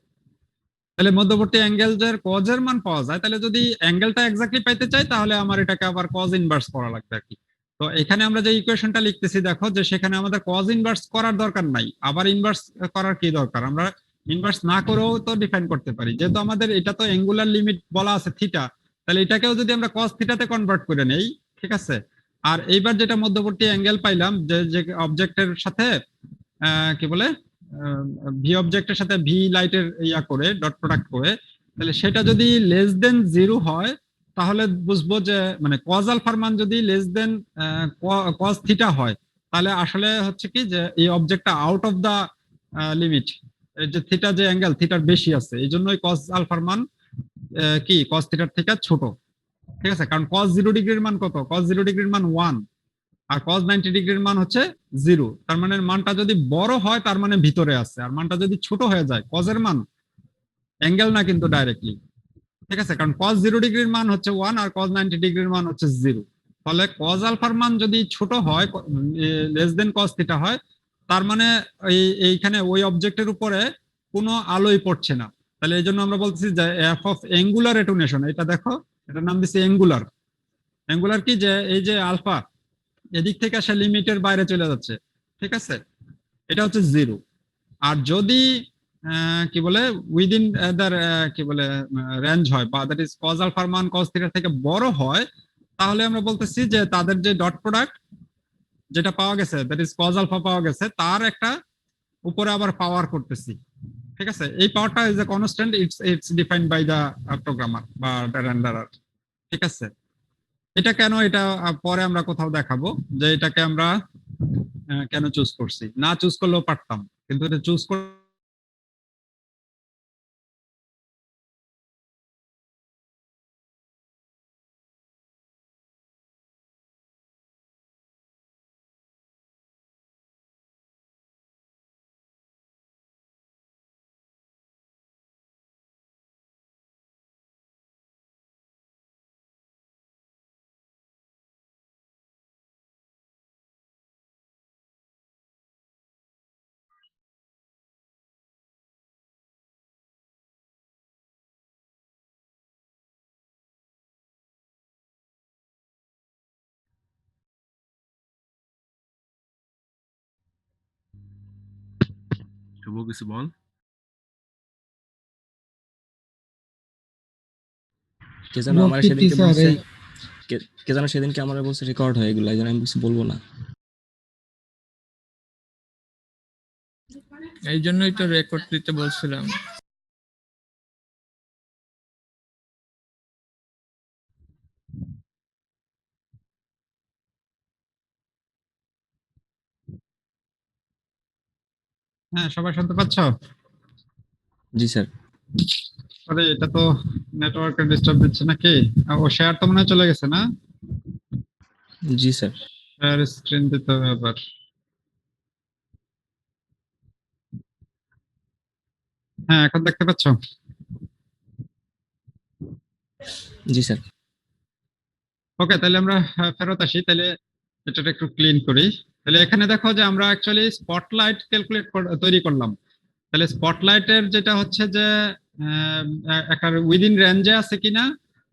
Speaker 1: তাহলে মধ্যবর্তী অ্যাঙ্গেল এর কজের মান পাওয়া যায়, তাহলে যদি অ্যাঙ্গেলটা এক্স্যাক্টলি পাইতে চাই, তাহলে আমার এটাকে আবার কজ ইনভার্স করা লাগবে আর কি। তো এখানে আমরা যে ইকুয়েশনটা লিখতেছি দেখো, যে সেখানে আমাদের কজ ইনভার্স করার দরকার নাই, আবার ইনভার্স করার কি দরকার? আমরা ইনভার্স না করেও তো ডিফাইন করতে পারি, যেহেতু আমাদের এটা তো অ্যাঙ্গুলার লিমিট বলা আছে থিটা, তাহলে এটাকেও যদি আমরা কজ থিটাতে কনভার্ট করে নেই, ঠিক আছে? আর এইবার যেটা মধ্যবর্তী অ্যাঙ্গেল পাইলাম, যে যে অবজেক্টের সাথে কি বলে, ভি অবজেক্টের সাথে ভি লাইটের ইয়া করে ডট প্রোডাক্ট করে, তাহলে সেটা যদি লেস দেন 0 হয়, তাহলে বুঝবো যে মানে কজ আলফার মান যদি লেস দেন কজ থিটা হয়, তাহলে আসলে হচ্ছে কি, যে এই অবজেক্টটা আউট অফ দা লিমিট, যে থিটা যে অ্যাঙ্গেল থিটার বেশি আছে, এই জন্যই কজ আলফার মান কি কজ থিটার থেকে ছোট, ঠিক আছে? কারণ কজ 0 ডিগ্রির মান কত? কজ 0 ডিগ্রির মান 1, আর cos 90 ডিগ্রির মান হচ্ছে 0। তার মানে মানটা যদি বড় হয়, তার মানে ভিতরে আছে, আর মানটা যদি ছোট হয়ে যায়, কজের মান, অ্যাঙ্গেল না কিন্তু ডাইরেক্টলি, ঠিক আছে? কারণ cos 0 ডিগ্রির মান হচ্ছে 1, আর cos 90 ডিগ্রির মান হচ্ছে 0। ফলে cos আলফার মান যদি ছোট হয়, লেস দেন cos থিটা হয়, তার মানে এইখানে ওই অবজেক্টের উপরে কোনো আলোই পড়ছে না। তাহলে এই জন্য আমরা বলতেছি যে এফ অফ অ্যাঙ্গুলার এটুনেশন, এটা দেখো, এটার নাম দিচ্ছে অ্যাঙ্গুলার। অ্যাঙ্গুলার কি, যে এই যে আলফা এদিক থেকে সে লিমিটের বাইরে চলে যাচ্ছে, ঠিক আছে? এটা হচ্ছে 0। আর যদি কি বলে উইদিন দ্য কি বলে রেঞ্জ হয়, বা দ্যাট ইজ কজ আলফার মান কজ থিটা থেকে বড় হয়, তাহলে আমরা বলতেছি যে তাদের যে ডট প্রোডাক্ট যেটা পাওয়া গেছে, দ্যাট ইজ কজ আলফা পাওয়া গেছে, তার একটা উপরে আবার পাওয়ার করতেছি, ঠিক আছে? এই পাওয়ারটা is a constant, it's defined by the programmer বা দ্য রেন্ডারার, ঠিক আছে? এটা কেন, এটা পরে আমরা কোথাও দেখাবো, যে এটাকে আমরা কেন চুজ করছি। না চুজ করলেও পারতাম, কিন্তু এটা চুজ
Speaker 4: শুভ কিছু বল।
Speaker 3: কে যেন আমার
Speaker 2: প্রকৃতি
Speaker 3: সেদিনকে
Speaker 2: স্যার
Speaker 3: বলছে,
Speaker 2: এই
Speaker 3: কে যেন সেদিনকে আমার বলছে রেকর্ড হয় এগুলো, এই জন্য আমি কিছু বলবো না।
Speaker 5: এই জন্যই তো রেকর্ড দিতে বলছিলাম।
Speaker 1: হ্যাঁ, সবাই শুনতে পাচ্ছ?
Speaker 3: জি স্যার।
Speaker 1: আরে এটা তো নেটওয়ার্কের ডিস্টার্ব দিচ্ছে নাকি? ও শেয়ার তো মনে হয় চলে গেছে না?
Speaker 3: জি স্যার।
Speaker 1: শেয়ার স্ক্রিন দিতে হবে আবার। হ্যাঁ, এখন দেখতে পাচ্ছ?
Speaker 3: জি স্যার।
Speaker 1: ওকে, তাহলে আমরা ফেরত আসি। তাহলে এটা একটু ক্লিন করি। তাহলে এখানে দেখো যে আমরা অ্যাকচুয়ালি স্পটলাইট ক্যালকুলেট তৈরি করলাম। তাহলে স্পটলাইটের যেটা হচ্ছে যে একটা উইদিন রেঞ্জে আছে কিনা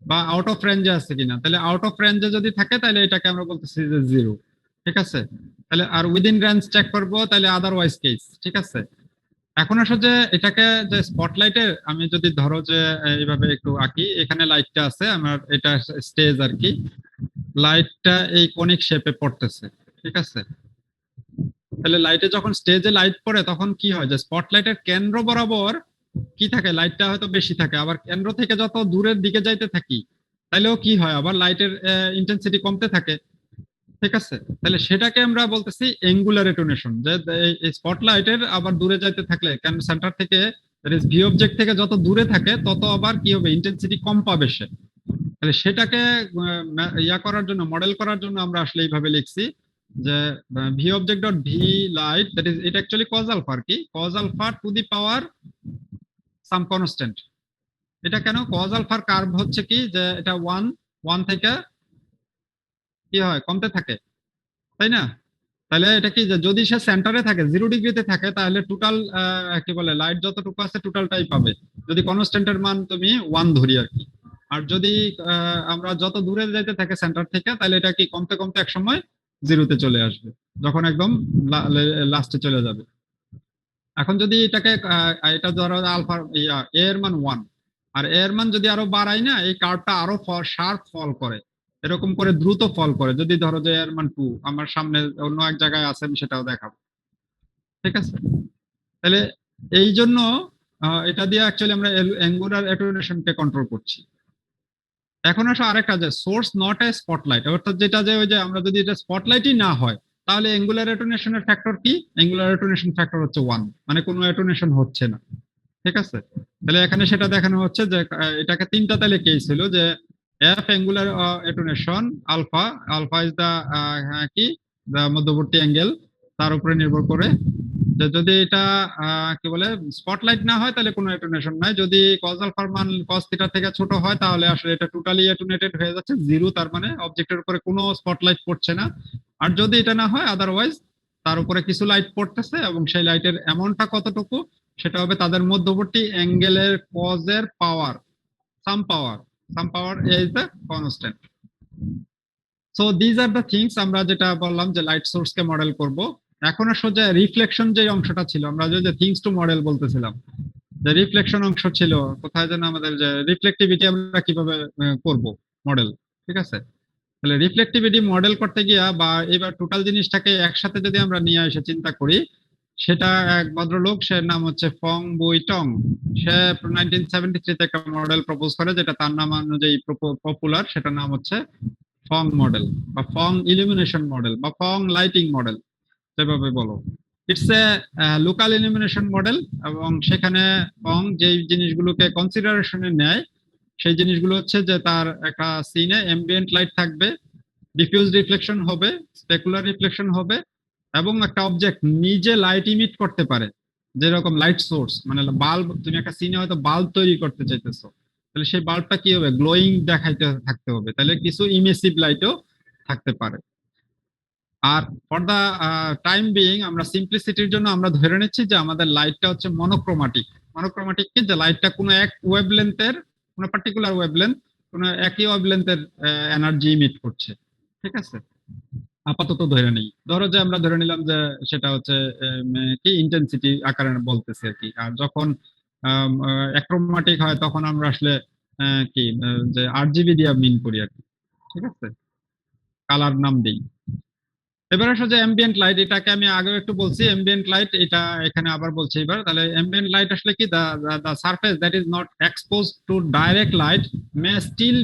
Speaker 1: বা আউট অফ রেঞ্জে আছে কিনা। তাহলে আউট অফ রেঞ্জে যদি থাকে তাহলে এটাকে আমরা বলতেছি যে 0, ঠিক আছে। তাহলে আর উইদিন রেঞ্জ চেক করবো, তাহলে আদারওয়াইজ কেস, ঠিক আছে। এখন আসো যে এটাকে যে স্পটলাইটের আমি যদি ধরো যে এইভাবে একটু আঁকি, এখানে লাইটটা আছে আমার, এটা স্টেজ আর কি। লাইটটা এই কনিক শেপে পড়তেছে, ঠিক আছে। তাহলে লাইটে যখন স্টেজে লাইট পড়ে তখন কি হয় যে স্পটলাইটের কেন্দ্র বরাবর কি থাকে, লাইটটা হয়তো বেশি থাকে, আবার কেন্দ্র থেকে যত দূরের দিকে যাইতে থাকি তাহলেও কি হয়, আবার লাইটের ইন্টেন্সিটি কমতে থাকে, ঠিক আছে। তাহলে সেটাকে আমরা বলতেছি অ্যাঙ্গুলার অ্যাটেনুয়েশন, যে এই স্পটলাইটের আবার দূরে যাইতে থাকলে কেন সেন্টার থেকে ভি অবজেক্ট থেকে যত দূরে থাকে তত আবার কি হবে, ইন্টেন্সিটি কম পাবে সে। তাহলে সেটাকে ইয়া করার জন্য, মডেল করার জন্য আমরা আসলে এইভাবে লিখছি যে V object dot V light, that is এটা অ্যাকচুয়ালি কজ আলফা আর কি, cos alpha to the power some constant. এটা কেন, কজ আলফার কার্ভ হচ্ছে কি যে এটা 1 থেকে কি হয়, কমতে থাকে, তাই না। তাহলে এটা কি যে যদি সে সেন্টারে থাকে 0 ডিগ্রিতে থাকে তাহলে টোটাল কি বলে লাইট যতটুকু আছে টোটালটাই পাবে, যদি কনস্ট্যান্টের মান তুমি 1 ধরি আর কি। আর যদি আমরা যত দূরে যাইতে থাকে সেন্টার থেকে তাহলে এটা কি কমতে কমতে এক সময় 0-তে চলে আসবে, যখন একদম লাস্টে চলে যাবে। এখন যদি এটাকে এটা ধরো আলফা এ এর মান 1, আর এর মান যদি আরো বাড়াই না, এই কার্ভটা আরো শার্প ফল করে, এরকম করে দ্রুত ফল করে। যদি ধরো যে এর মান 2, আমার সামনে অন্য এক জায়গায় আছে, আমি সেটাও দেখাবো, ঠিক আছে। তাহলে এই জন্য এটা দিয়ে অ্যাকচুয়ালি আমরা অ্যাঙ্গুলার অ্যাটেনুয়েশনকে কন্ট্রোল করছি। এখন আসো আরেকটা, যে সোর্স নট এ স্পটলাইট, অর্থাৎ যেটা যে ওই যে আমরা যদি এটা স্পটলাইটই না হয় তাহলে অ্যাঙ্গুলার অ্যাটেনুয়েশনের ফ্যাক্টর কি, অ্যাঙ্গুলার অ্যাটেনুয়েশন ফ্যাক্টর হচ্ছে 1, মানে কোনো অ্যাটেনুয়েশন হচ্ছে না, ঠিক আছে। তাহলে এখানে সেটা দেখানো হচ্ছে যে এটাকে তিনটা তাহলে কেস হলো যে F angular attenuation alpha, alpha is the কি দা মধ্যবর্তী অ্যাঙ্গেল, তার উপরে নির্ভর করে যে যদি এটা কি বলে স্পটলাইট না হয় তাহলে কোনো অ্যাটেনুয়েশন নাই, যদি কজ আলফার মান কজ থিটা থেকে ছোট হয় তাহলে আসলে এটা টোটালি অ্যাটেনুয়েটেড হয়ে যাচ্ছে 0, তার মানে অবজেক্টের উপরে কোনো স্পটলাইট পড়ছে না। আর যদি এটা না হয় আদারওয়াইজ তার উপরে কিছু লাইট পড়তেছে এবং সেই লাইটের অ্যামাউন্টটা কতটুকু সেটা হবে তাদের মধ্যবর্তী অ্যাঙ্গেলের কজের power, some power is the constant. So these are the things, আমরা যেটা বললাম যে লাইট সোর্স কে মডেল করব। এখন আসলে যে রিফ্লেকশন যে অংশটা ছিল, আমরা যে থিংস টু মডেল বলতেছিলাম, যে রিফ্লেকশন অংশ ছিল কোথায় যেন, আমাদের যে রিফ্লেক্টিভিটি আমরা কিভাবে করব মডেল, ঠিক আছে। তাহলে রিফ্লেক্টিভিটি মডেল করতে গিয়া বা এবার টোটাল জিনিসটাকে একসাথে যদি আমরা নিয়ে এসে চিন্তা করি, সেটা এক ভদ্রলোক, সে নাম হচ্ছে ফং বুই টং। সে 1973 তে একটা মডেল প্রপোজ করে যেটা তার নাম অনুযায়ী পপুলার, সেটার নাম হচ্ছে ফং মডেল বা ফং ইলুমিনেশন মডেল বা ফং লাইটিং মডেল, যেভাবে বলো। It's a local illumination model, এবং সেখানে ফং যে জিনিসগুলোকে কনসিডারেশনে নেয় সেই জিনিসগুলো হচ্ছে যে তার একটা সিনে অ্যাম্বিয়েন্ট লাইট থাকবে, ডিফিউজ রিফ্লেকশন হবে, স্পেকুলার রিফ্লেকশন হবে, এবং একটা অবজেক্ট নিজে লাইট ইমিট করতে পারে, যেরকম লাইট সোর্স, মানে বাল্ব, তুমি একটা সিনে হয়তো বাল্ব তৈরি করতে চাইতেছো, তাহলে সেই বাল্বটা কি হবে, গ্লোয়িং দেখাইতে থাকতে হবে, তাহলে কিছু ইমেসিভ লাইটও থাকতে পারে। আর ফর দা টাইম বিইং আমরা সিম্পলিসিটির জন্য আমরা ধরে নিচ্ছি যে আমাদের লাইটটা হচ্ছে মনোক্রোমাটিক। মনোক্রোমাটিক কি, যে লাইটটা কোনো এক ওয়েভলেন্থের, কোনো পার্টিকুলার ওয়েভলেন্থ, কোনো একই ওয়েভলেন্থের এনার্জি ইমিট করছে, ঠিক আছে। আপাতত ধরে নেই, ধরো যে আমরা ধরে নিলাম যে সেটা হচ্ছে কি ইন্টেন্সিটি আকারে বলতেছে আর কি। আর যখন অ্যাক্রোমাটিক হয় তখন আমরা আসলে কি যে আরজিবি দিয়ে মিন করি আর কি, ঠিক আছে, কালার নাম দিই। এবার আসলে যে অ্যাম্বিয়েন্ট লাইট, এটাকে আমি আগেও একটু বলছি, অ্যাম্বিয়েন্ট লাইট এটা এখানে আবার বলছি এবার। তাহলে অ্যাম্বিয়েন্ট লাইট আসলে কি, the surface that is not exposed to direct light may still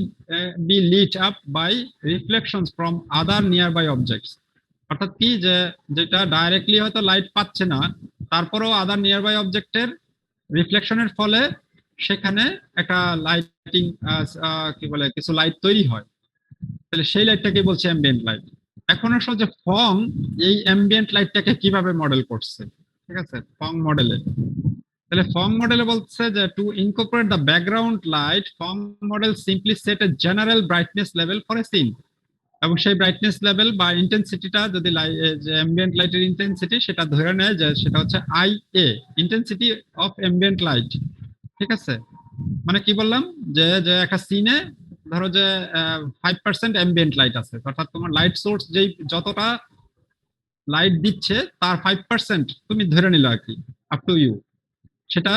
Speaker 1: be lit up by reflections from other nearby objects। অর্থাৎ কি, যে যেটা ডাইরেক্টলি হয়তো লাইট পাচ্ছে না, তারপরেও আদার নিয়ারবাই অবজেক্টের রিফ্লেকশনের ফলে সেখানে একটা লাইটিং কি বলে কিছু লাইট তৈরি হয়। তাহলে সেই লাইটটাকে বলছে অ্যাম্বিয়েন্ট লাইট। এখন আসলে যে ফং এই অ্যাম্বিয়েন্ট লাইটটাকে কিভাবে মডেল করছে, ঠিক আছে, ফং মডেলে। তাহলে ফং মডেলে বলছে যে to incorporate the background light, Phong model simply set a general brightness level for a scene. এবং সেই ব্রাইটনেস লেভেল বা ইন্টেন্সিটিটা যদি যে অ্যাম্বিয়েন্ট লাইটের ইন্টেন্সিটি সেটা ধরে নেয় যে সেটা হচ্ছে IA, intensity of ambient light, ঠিক আছে। মানে কি বললাম, যে যে একটা সিনে ধরো যে 5% অ্যাম্বিয়েন্ট লাইট আছে, অর্থাৎ তোমার লাইট সোর্স যেই যতটা লাইট দিচ্ছে তার 5% তুমি ধরে নিলে আর কি, আপ টু ইউ। সেটা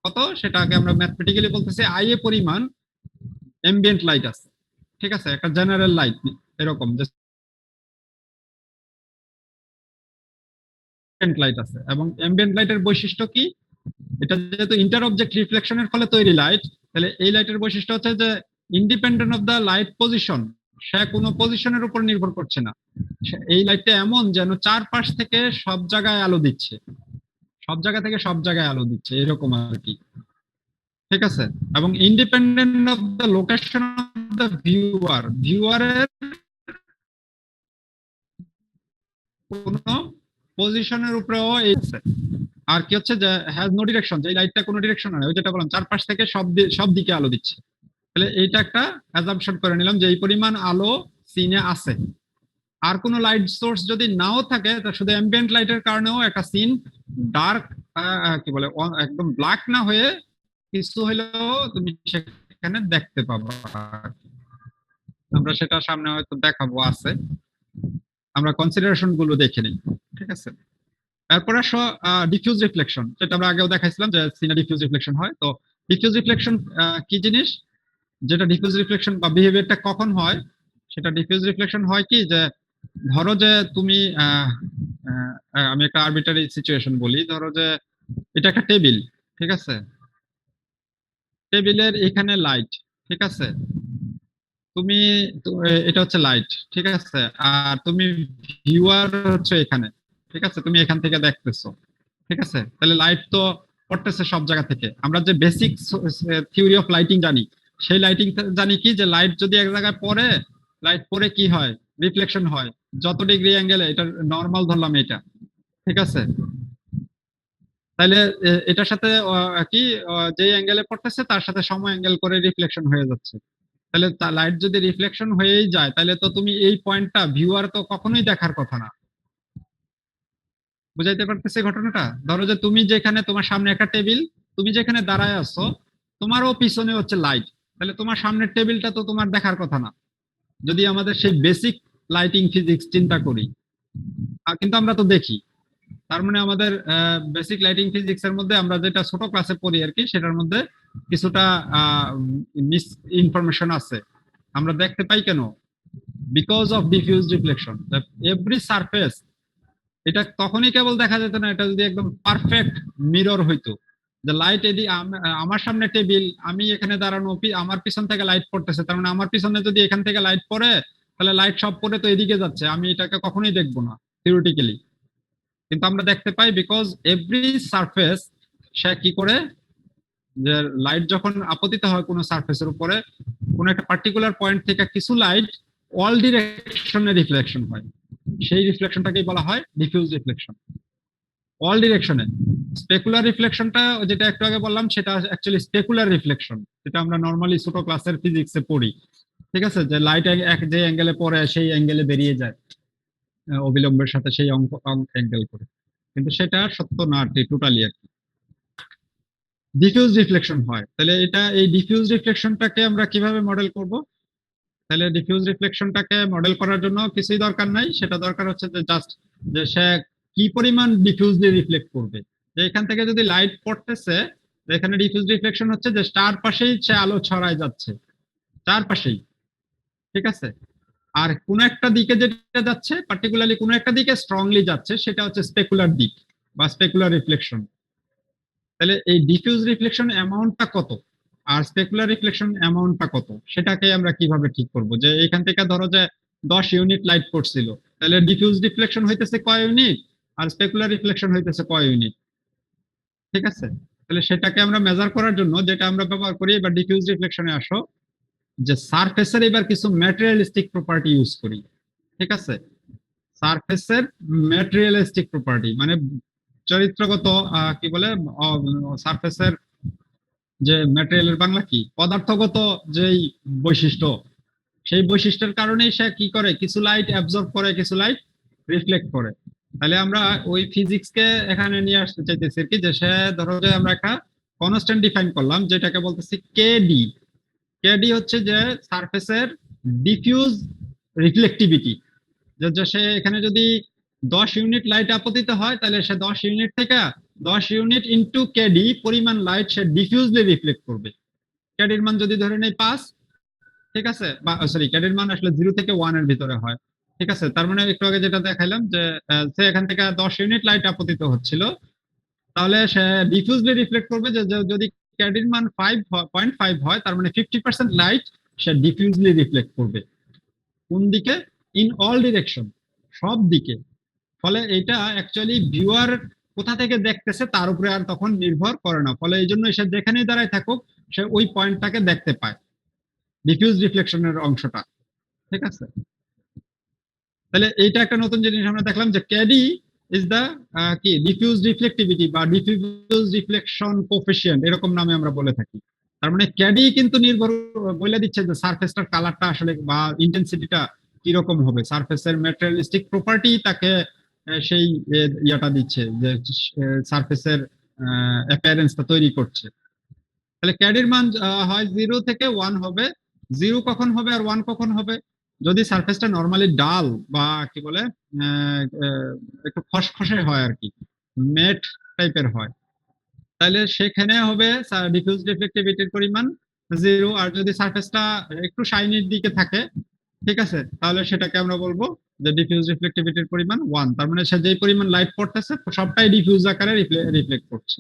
Speaker 1: কত, সেটাকে আমরা ম্যাথমেটিক্যালি বলতেছি IA পরিমাণ অ্যাম্বিয়েন্ট লাইট আছে, ঠিক আছে, একটা জেনারেল লাইট এরকম যে লাইট আছে। এবং অ্যাম্বিয়েন্ট লাইটের বৈশিষ্ট্য কি, এটা যেহেতু ইন্টার অবজেক্ট রিফ্লেকশনের ফলে তৈরি লাইট, তাহলে এই লাইটের বৈশিষ্ট্য হচ্ছে যে independent of the light position, সে কোনো পজিশনের উপর নির্ভর করছে না। এই লাইটটা এমন যেন চারপাশ থেকে সব জায়গায় আলো দিচ্ছে, সব জায়গা থেকে সব জায়গায় আলো দিচ্ছে, এরকম আর কি, ঠিক আছে। এবং independent of the location of the viewer, ভিউয়ারের কোন পজিশনের উপরেও এই আছে। আর কি হচ্ছে যে হ্যাজ নো ডিরেকশন, যে লাইটটা কোনো ডিরেকশন নাই, ওই যেটা বললাম চারপাশ থেকে সব দিকে আলো দিচ্ছে। তাহলে এইটা একটা অ্যাজাম্পশন করে নিলাম যে এই পরিমাণ আলো সিনে আছে। আর কোনো লাইট সোর্স যদি নাও থাকে, তা শুধু অ্যাম্বিয়েন্ট লাইটের কারণেও একটা সিন ডার্ক কি বলে একদম ব্ল্যাক না হয়ে কিছু হলেও তুমি সেখানে দেখতে পাবা। আমরা সেটা সামনে হয়তো দেখাবো, আছে, আমরা কনসিডারেশন গুলো দেখে নিই, ঠিক আছে। তারপরে আসো ডিফিউজ রিফ্লেকশন, যেটা আমরা আগেও দেখাইছিলাম যে সিনে ডিফিউজ রিফ্লেকশন হয়। তো ডিফিউজ রিফ্লেকশন কি জিনিস, যেটা ডিফিউজ রিফ্লেকশন বা বিহেভিয়ারটা কখন হয়, সেটা ডিফিউজ রিফ্লেকশন হয় কি, যে ধরো যে তুমি আমি একটা আরবিট্রারি সিচুয়েশন বলি, ধরো যে এটা একটা টেবিল, ঠিক আছে, টেবিলের এখানে লাইট, ঠিক আছে, তুমি এটা হচ্ছে লাইট, ঠিক আছে, আর তুমি ভিউয়ার হচ্ছে এখানে, ঠিক আছে, তুমি এখান থেকে দেখতেছো, ঠিক আছে। তাহলে লাইট তো পড়তেছে সব জায়গা থেকে। আমরা যে বেসিক থিওরি অফ লাইটিং জানি, সেই লাইটিং জানি কি, যে লাইট যদি এক জায়গায় পড়ে, লাইট পড়ে কি হয়, রিফ্লেকশন হয় যত ডিগ্রি অ্যাঙ্গেলে, এটা নর্মাল ধরলাম এটা, ঠিক আছে। তাহলে এটার সাথে কি যে অ্যাঙ্গেলে পড়তেছে তার সাথে সম অ্যাঙ্গেল করে রিফ্লেকশন হয়ে যাচ্ছে। তাহলে লাইট যদি রিফ্লেকশন হয়েই যায়, তাহলে তো তুমি এই পয়েন্টটা ভিউয়ার তো কখনোই দেখার কথা না। বুঝাইতে পারতেছে ঘটনাটা? ধরো যে তুমি যেখানে, তোমার সামনে একটা টেবিল, তুমি যেখানে দাঁড়ায় আছো, তোমারও পিছনে হচ্ছে লাইট, তাহলে তোমার সামনের টেবিলটা তো তোমার দেখার কথা না, যদি আমাদের সেই বেসিক লাইটিং ফিজিক্স চিন্তা করি। কিন্তু আমরা তো দেখি। তার মানে আমাদের বেসিক লাইটিং ফিজিক্স এর মধ্যে আমরা যেটা ছোট ক্লাসে পড়ি আর কি, সেটার মধ্যে কিছুটা মিস ইনফরমেশন আছে। আমরা দেখতে পাই কেন, because of diffuse reflection. Every surface, এটা তখনই কেবল দেখা যেত না, এটা যদি একদম পারফেক্ট মিরর হইতো, যে লাইট এদি আমার সামনে টেবিল, আমি এখানে দাঁড়ানো, আমার পিছন থেকে লাইট পড়তেছে, তার মানে আমার পিছনে যদি এখান থেকে লাইট পড়ে, তাহলে লাইট সব পড়ে তো এদিকে যাচ্ছে, আমি এটাকে কখনোই দেখবো না থিওরিটিক্যালি। কিন্তু আমরা দেখতে পাই বিকজ এভরি সারফেস, সে কি করে, যে লাইট যখন আপতিত হয় কোনো সারফেসের উপরে, কোন একটা পার্টিকুলার পয়েন্ট থেকে কিছু লাইট অল ডিরেকশনে রিফ্লেকশন হয়, সেই রিফ্লেকশনটাকেই বলা হয় ডিফিউজ রিফ্লেকশন, অল ডিরেকশনে। স্পেকুলার রিফ্লেকশনটা যেটা একটু আগে বললাম, সেটা অ্যাকচুয়ালি স্পেকুলার রিফ্লেকশন, যেটা আমরা নর্মালি ছোট ক্লাসের ফিজিক্সে পড়ি, ঠিক আছে, যে লাইট এক যে অ্যাঙ্গেলে পড়ে সেই অ্যাঙ্গেলে বেরিয়ে যায় অবিলম্বের সাথে, সেই অ্যাঙ্গেল করে। কিন্তু সেটা সত্য না টোটালি আর কি, ডিফিউজ রিফ্লেকশন হয়। তাহলে এটা, এই ডিফিউজ রিফ্লেকশনটাকে আমরা কিভাবে মডেল করব, তাহলে ডিফিউজ রিফ্লেকশনটাকে মডেল করার জন্য কিছুই দরকার নাই, সেটা দরকার হচ্ছে যে জাস্ট যে সে কি পরিমাণ ডিফিউজলি রিফ্লেক্ট করবে। যে এখান থেকে যদি লাইট পড়তেছে, এখানে ডিফিউজ রিফ্লেকশন হচ্ছে যে চারপাশেই সে আলো ছড়ায় যাচ্ছে, চারপাশেই, ঠিক আছে। আর কোন একটা দিকে যেটা যাচ্ছে, পার্টিকুলারলি কোন একটা দিকে স্ট্রংলি যাচ্ছে, সেটা হচ্ছে স্পেকুলার দিক বা স্পেকুলার রিফ্লেকশন। তাহলে এই ডিফিউজ রিফ্লেকশন অ্যামাউন্টটা কত আর স্পেকুলার রিফ্লেকশন অ্যামাউন্টটা কত, সেটাকে আমরা কিভাবে ঠিক করব? যে এখান থেকে ধরো যে 10 ইউনিট লাইট পড়ছিল, তাহলে ডিফিউজ রিফ্লেকশন হইতেছে কয় ইউনিট আর স্পেকুলার রিফ্লেকশন হইতেছে কয় ইউনিট, ঠিক আছে। তাহলে সেটাকে আমরা মেজার করার জন্য যেটা আমরা ব্যবহার করি, এবার ডিফিউজ রিফ্লেকশনে আসো, যে সারফেসের এবার কিছু ম্যাটেরিয়ালিস্টিক প্রপার্টি ইউজ করি, ঠিক আছে। সারফেসের ম্যাটেরিয়ালিস্টিক প্রপার্টি মানে চরিত্রগত কি বলে, সারফেসের যে ম্যাটেরিয়ালের বাংলা কি, পদার্থগত যেই বৈশিষ্ট্য, সেই বৈশিষ্ট্যের কারণেই সে কি করে, কিছু লাইট অ্যাবজর্ব করে, কিছু লাইট রিফ্লেক্ট করে। তাহলে আমরা ওই ফিজিক্সকে এখানে নিয়ে আসতে চাইতেছি কি, যে সে ধরো যে আমরা একটা কনস্ট্যান্ট ডিফাইন করলাম যেটাকে বলতেছি কেডি। কেডি হচ্ছে যে সারফেসের ডিফিউজ রিফ্লেক্টিভিটি। যে সে এখানে যদি 10 ইউনিট লাইট আপতিত হয়, তাহলে সে 10 ইউনিট থেকে 10 ইউনিট ইনটু কেডি পরিমাণ লাইট সে ডিফিউজলি রিফ্লেক্ট করবে। কেডির মান যদি ধরে নেই 5, ঠিক আছে, বা সরি কেডির মান আসলে 0 থেকে 1 এর ভিতরে হয়, ঠিক আছে। তার মানে একটু আগে যেটা দেখাইলাম যে সে এখান থেকে 10 ইউনিট লাইট আপতিত হচ্ছিল, তাহলে সে ডিফিউজলি রিফ্লেক্ট করবে। যে যদি কেডির মান 5.5 হয়, তার মানে 50% লাইট সে ডিফিউজলি রিফ্লেক্ট করবে। কোন দিকে? ইন অল ডিরেকশন, সব দিকে। ফলে এটা অ্যাকচুয়ালি ভিউয়ার কোথা থেকে দেখতেছে তার উপরে আর তখন নির্ভর করে না। ফলে এই জন্য সে যেখানেই দাঁড়ায় থাকুক, সে ওই পয়েন্টটাকে দেখতে পায়, ডিফিউজ রিফ্লেকশনের অংশটা, ঠিক আছে। তাহলে এইটা একটা নতুন জিনিস আমরা দেখলাম, যে ক্যাডি ইজ দা কি ডিফিউজ রিফ্লেক্টিভিটি বা ডিফিউজ রিফ্লেকশন কোফিশিয়েন্ট, এরকম নামে আমরা বলে থাকি। তার মানে ক্যাডি কিন্তু নির্ভর বলে দিচ্ছে যে সারফেসটার কালারটা আসলে বা ইন্টেন্সিটিটা কিরকম হবে। সারফেসের ম্যাটেরিয়ালিস্টিক প্রপার্টি তাকে সেই ইয়াটা দিচ্ছে, যে সারফেসের অ্যাপিয়ারেন্সটা তৈরি করছে। তাহলে ক্যাডির মান হয় 0 থেকে 1 হবে। 0 কখন হবে আর 1 কখন হবে? যদি সারফেসটা নরমালি ডাল বা কি বলে একটু খসখসে হয় আর কি, মেট টাইপের হয়, তাহলে সেখানে হবে ডিফিউজ রিফ্লেক্টিভিটির পরিমাণ 0। আর যদি সারফেসটা একটু শাইনির দিকে থাকে, ঠিক আছে, তাহলে সেটাকে আমরা বলবো যে ডিফিউজ রিফ্লেক্টিভিটির পরিমাণ 1। তার মানে সে যেই পরিমাণ লাইট পড়তেছে সবটাই ডিফিউজ আকারে রিফ্লেক্ট করছে।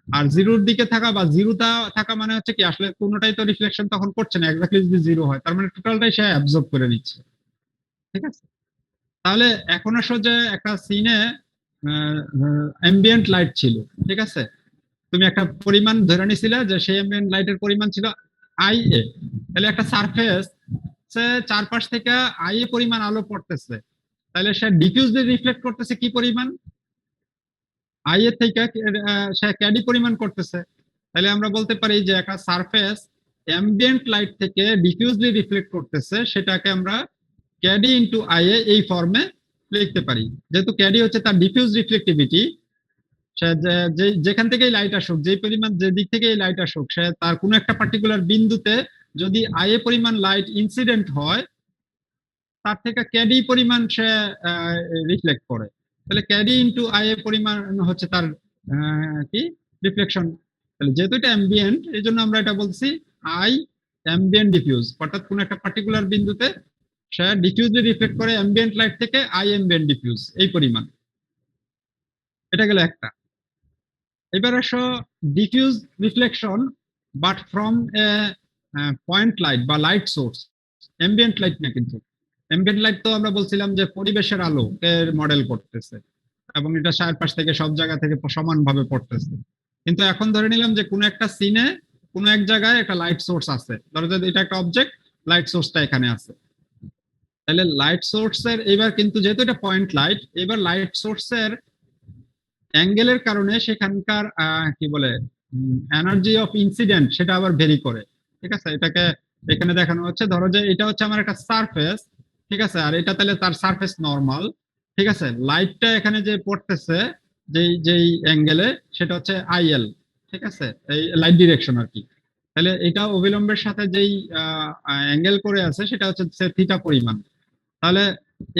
Speaker 1: আর 0-র দিকে থাকা বা 0টা থাকা মানে হচ্ছে কি, আসলে কোনোটাই তো রিফ্লেকশন তখন করছে না। এক্স্যাক্টলি যদি 0 হয়, তার মানে টোটালটাই সে অ্যাবজর্ব করে নিচ্ছে, ঠিক আছে। তাহলে এখন আসো যে একটা সিনে অ্যাম্বিয়েন্ট লাইট ছিল, ঠিক আছে। তুমি একটা পরিমাণ ধরে নিছিলে যে সেই অ্যাম্বিয়েন্ট লাইটের পরিমাণ ছিল IA। তাহলে একটা সারফেস সে চারপাশ থেকে IA পরিমাণ আলো পড়তেছে, তাহলে সে ডিফিউজলি রিফ্লেক্ট করতেছে কি পরিমাণ? IA থেকে সে ক্যাডি পরিমাণ করতেছে। তাহলে আমরা বলতে পারি যে একটা সারফেস অ্যাম্বিয়েন্ট লাইট থেকে ডিফিউজলি রিফ্লেক্ট করতেছে, সেটাকে আমরা ক্যাডি ইনটু IA এই ফর্মে লিখতে পারি। যেহেতু ক্যাডি হচ্ছে তার ডিফিউজ রিফ্লেক্টিভিটি, সে যেখান থেকেই লাইট আসুক, যে পরিমাণ যে দিক থেকেই লাইট আসুক, সে তার কোনো একটা পার্টিকুলার বিন্দুতে যদি IA পরিমাণ লাইট ইনসিডেন্ট হয়, তার থেকে ক্যাডি পরিমাণ সে রিফ্লেক্ট করে। তাহলে ক্যাডি ইনটু IA পরিমাণ হচ্ছে তার কি রিফ্লেকশন। তাহলে যেহেতু এটা অ্যাম্বিয়েন্ট, এই জন্য আমরা এটা বলছি আই অ্যাম্বিয়েন্ট ডিফিউজ, অর্থাৎ কোন একটা পার্টিকুলার বিন্দুতে সে ডিফিউজলি রিফ্লেক্ট করে অ্যাম্বিয়েন্ট লাইট থেকে আই অ্যাম্বিয়েন্ট ডিফিউজ এই পরিমাণ। এটা গেল একটা। এবার আসো diffuse reflection but from a point light বা লাইট সোর্স, অ্যাম্বিয়েন্ট লাইট না। কিন্তু অ্যাম্বিয়েন্ট লাইট তো আমরা বলছিলাম যে পরিবেশের আলো এর মডেল করতেছে এবং এটা চারপাশ থেকে সব জায়গা থেকে সমানভাবে পড়তেছে। কিন্তু এখন ধরে নিলাম যে কোনো একটা সিনে কোনো এক জায়গায় একটা লাইট সোর্স আছে, ধরো যে এটা একটা অবজেক্ট, লাইট সোর্সটা এখানে আছে। তাহলে লাইট সোর্সের এবার কিন্তু যেহেতু এটা পয়েন্ট লাইট, এবার লাইট সোর্সের অ্যাঙ্গেলের কারণে সেখানকার কি বলে এনার্জি অফ ইনসিডেন্ট সেটা আবার ভেরি করে, ঠিক আছে। এটাকে এখানে দেখানো হচ্ছে, ধরো যে এটা হচ্ছে আমার একটা সারফেস, ঠিক আছে, আর এটা তাহলে তার সারফেস নরমাল, ঠিক আছে। লাইটটা এখানে যে পড়তেছে যেই অ্যাঙ্গেলে, সেটা হচ্ছে IL, ঠিক আছে, এই লাইট ডিরেকশন আর কি। তাহলে এটা অবিলম্বের সাথে যেই অ্যাঙ্গেল করে আছে সেটা হচ্ছে থিটা পরিমাণ। তাহলে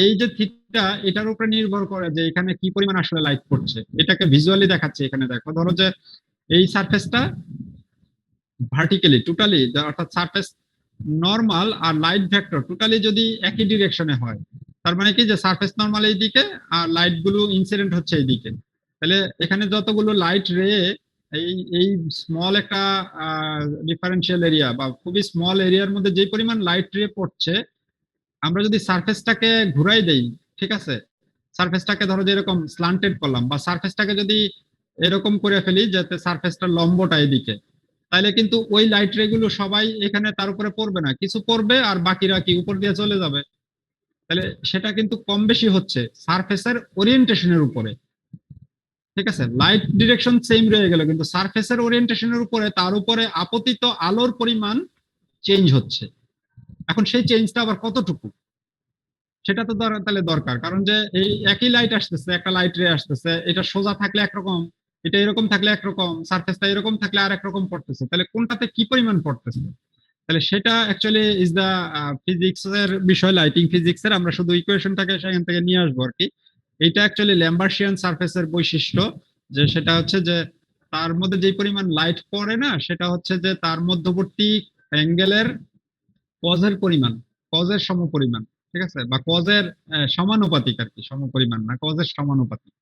Speaker 1: এই যে থিটা, এটার উপরে নির্ভর করে যে এখানে কি পরিমাণ আসলে লাইট পড়ছে। এটাকে ভিজুয়ালি দেখাচ্ছে। এখানে দেখো, ধরো যে এই সারফেসটা ভার্টিক্যালি টোটালি, অর্থাৎ সারফেস নরমাল আর লাইট ভেক্টর টোটালি যদি একই ডিরেকশনে হয়, তার মানে কি যে সারফেস নরমাল এই দিকে আর লাইট গুলো ইনসিডেন্ট হচ্ছে এই দিকে। তাহলে এখানে যতগুলো লাইট রে এই এই স্মল একটা ডিফারেন্সিয়াল এরিয়া বা খুবই স্মল এরিয়ার মধ্যে যে পরিমাণ লাইট রে পড়ছে, আমরা যদি সারফেসটাকে ঘুরাই দেই, ঠিক আছে, সারফেসটাকে ধরো যে এরকম স্ল্যান্টেড করলাম বা সারফেসটাকে যদি এরকম করে ফেলি যাতে সারফেসটা লম্বটা এদিকে, তাহলে কিন্তু ওই লাইট রে গুলো সবাই এখানে তার উপরে পড়বে না, কিছু পড়বে আর বাকিরা কি উপর দিয়ে চলে যাবে। তাহলে সেটা কিন্তু কম বেশি হচ্ছে সারফেসের ওরিয়েন্টেশনের উপরে। ঠিক আছে, লাইট ডিরেকশন সেম রয়ে গেল, কিন্তু সারফেসের ওরিয়েন্টেশনের উপরে তার উপরে আপতিত আলোর পরিমাণ চেঞ্জ হচ্ছে। এখন সেই চেঞ্জটা আবার কতটুকু, সেটা তো তাহলে দরকার। কারণ যে এই একই লাইট আসতেছে, একটা লাইট রে আসতেছে, এটা সোজা থাকলে একরকম, এটা এরকম থাকলে একরকম, সারফেসটা এরকম থাকলে আর একরকম পড়তেছে, তাহলে কোনটাতে কি পরিমাণ পড়তেছে, তাহলে সেটা অ্যাকচুয়ালি ইজ দা ফিজিক্স এর বিষয়, লাইটিং ফিজিক্স এর। আমরা শুধু ইকুয়েশনটাকে সেখান থেকে নিয়ে আসবো আর কি। এটা অ্যাকচুয়ালি ল্যাম্বার্সিয়ান সারফেসের বৈশিষ্ট্য, যে সেটা হচ্ছে যে তার মধ্যে যে পরিমাণ লাইট পড়ে না, সেটা হচ্ছে যে তার মধ্যবর্তী অ্যাঙ্গেলের কজের পরিমাণ, কজের সমপরিমাণ, ঠিক আছে, বা কজের সমানুপাতিক আর কি, সমপরিমাণ না, কজের সমানুপাতিক।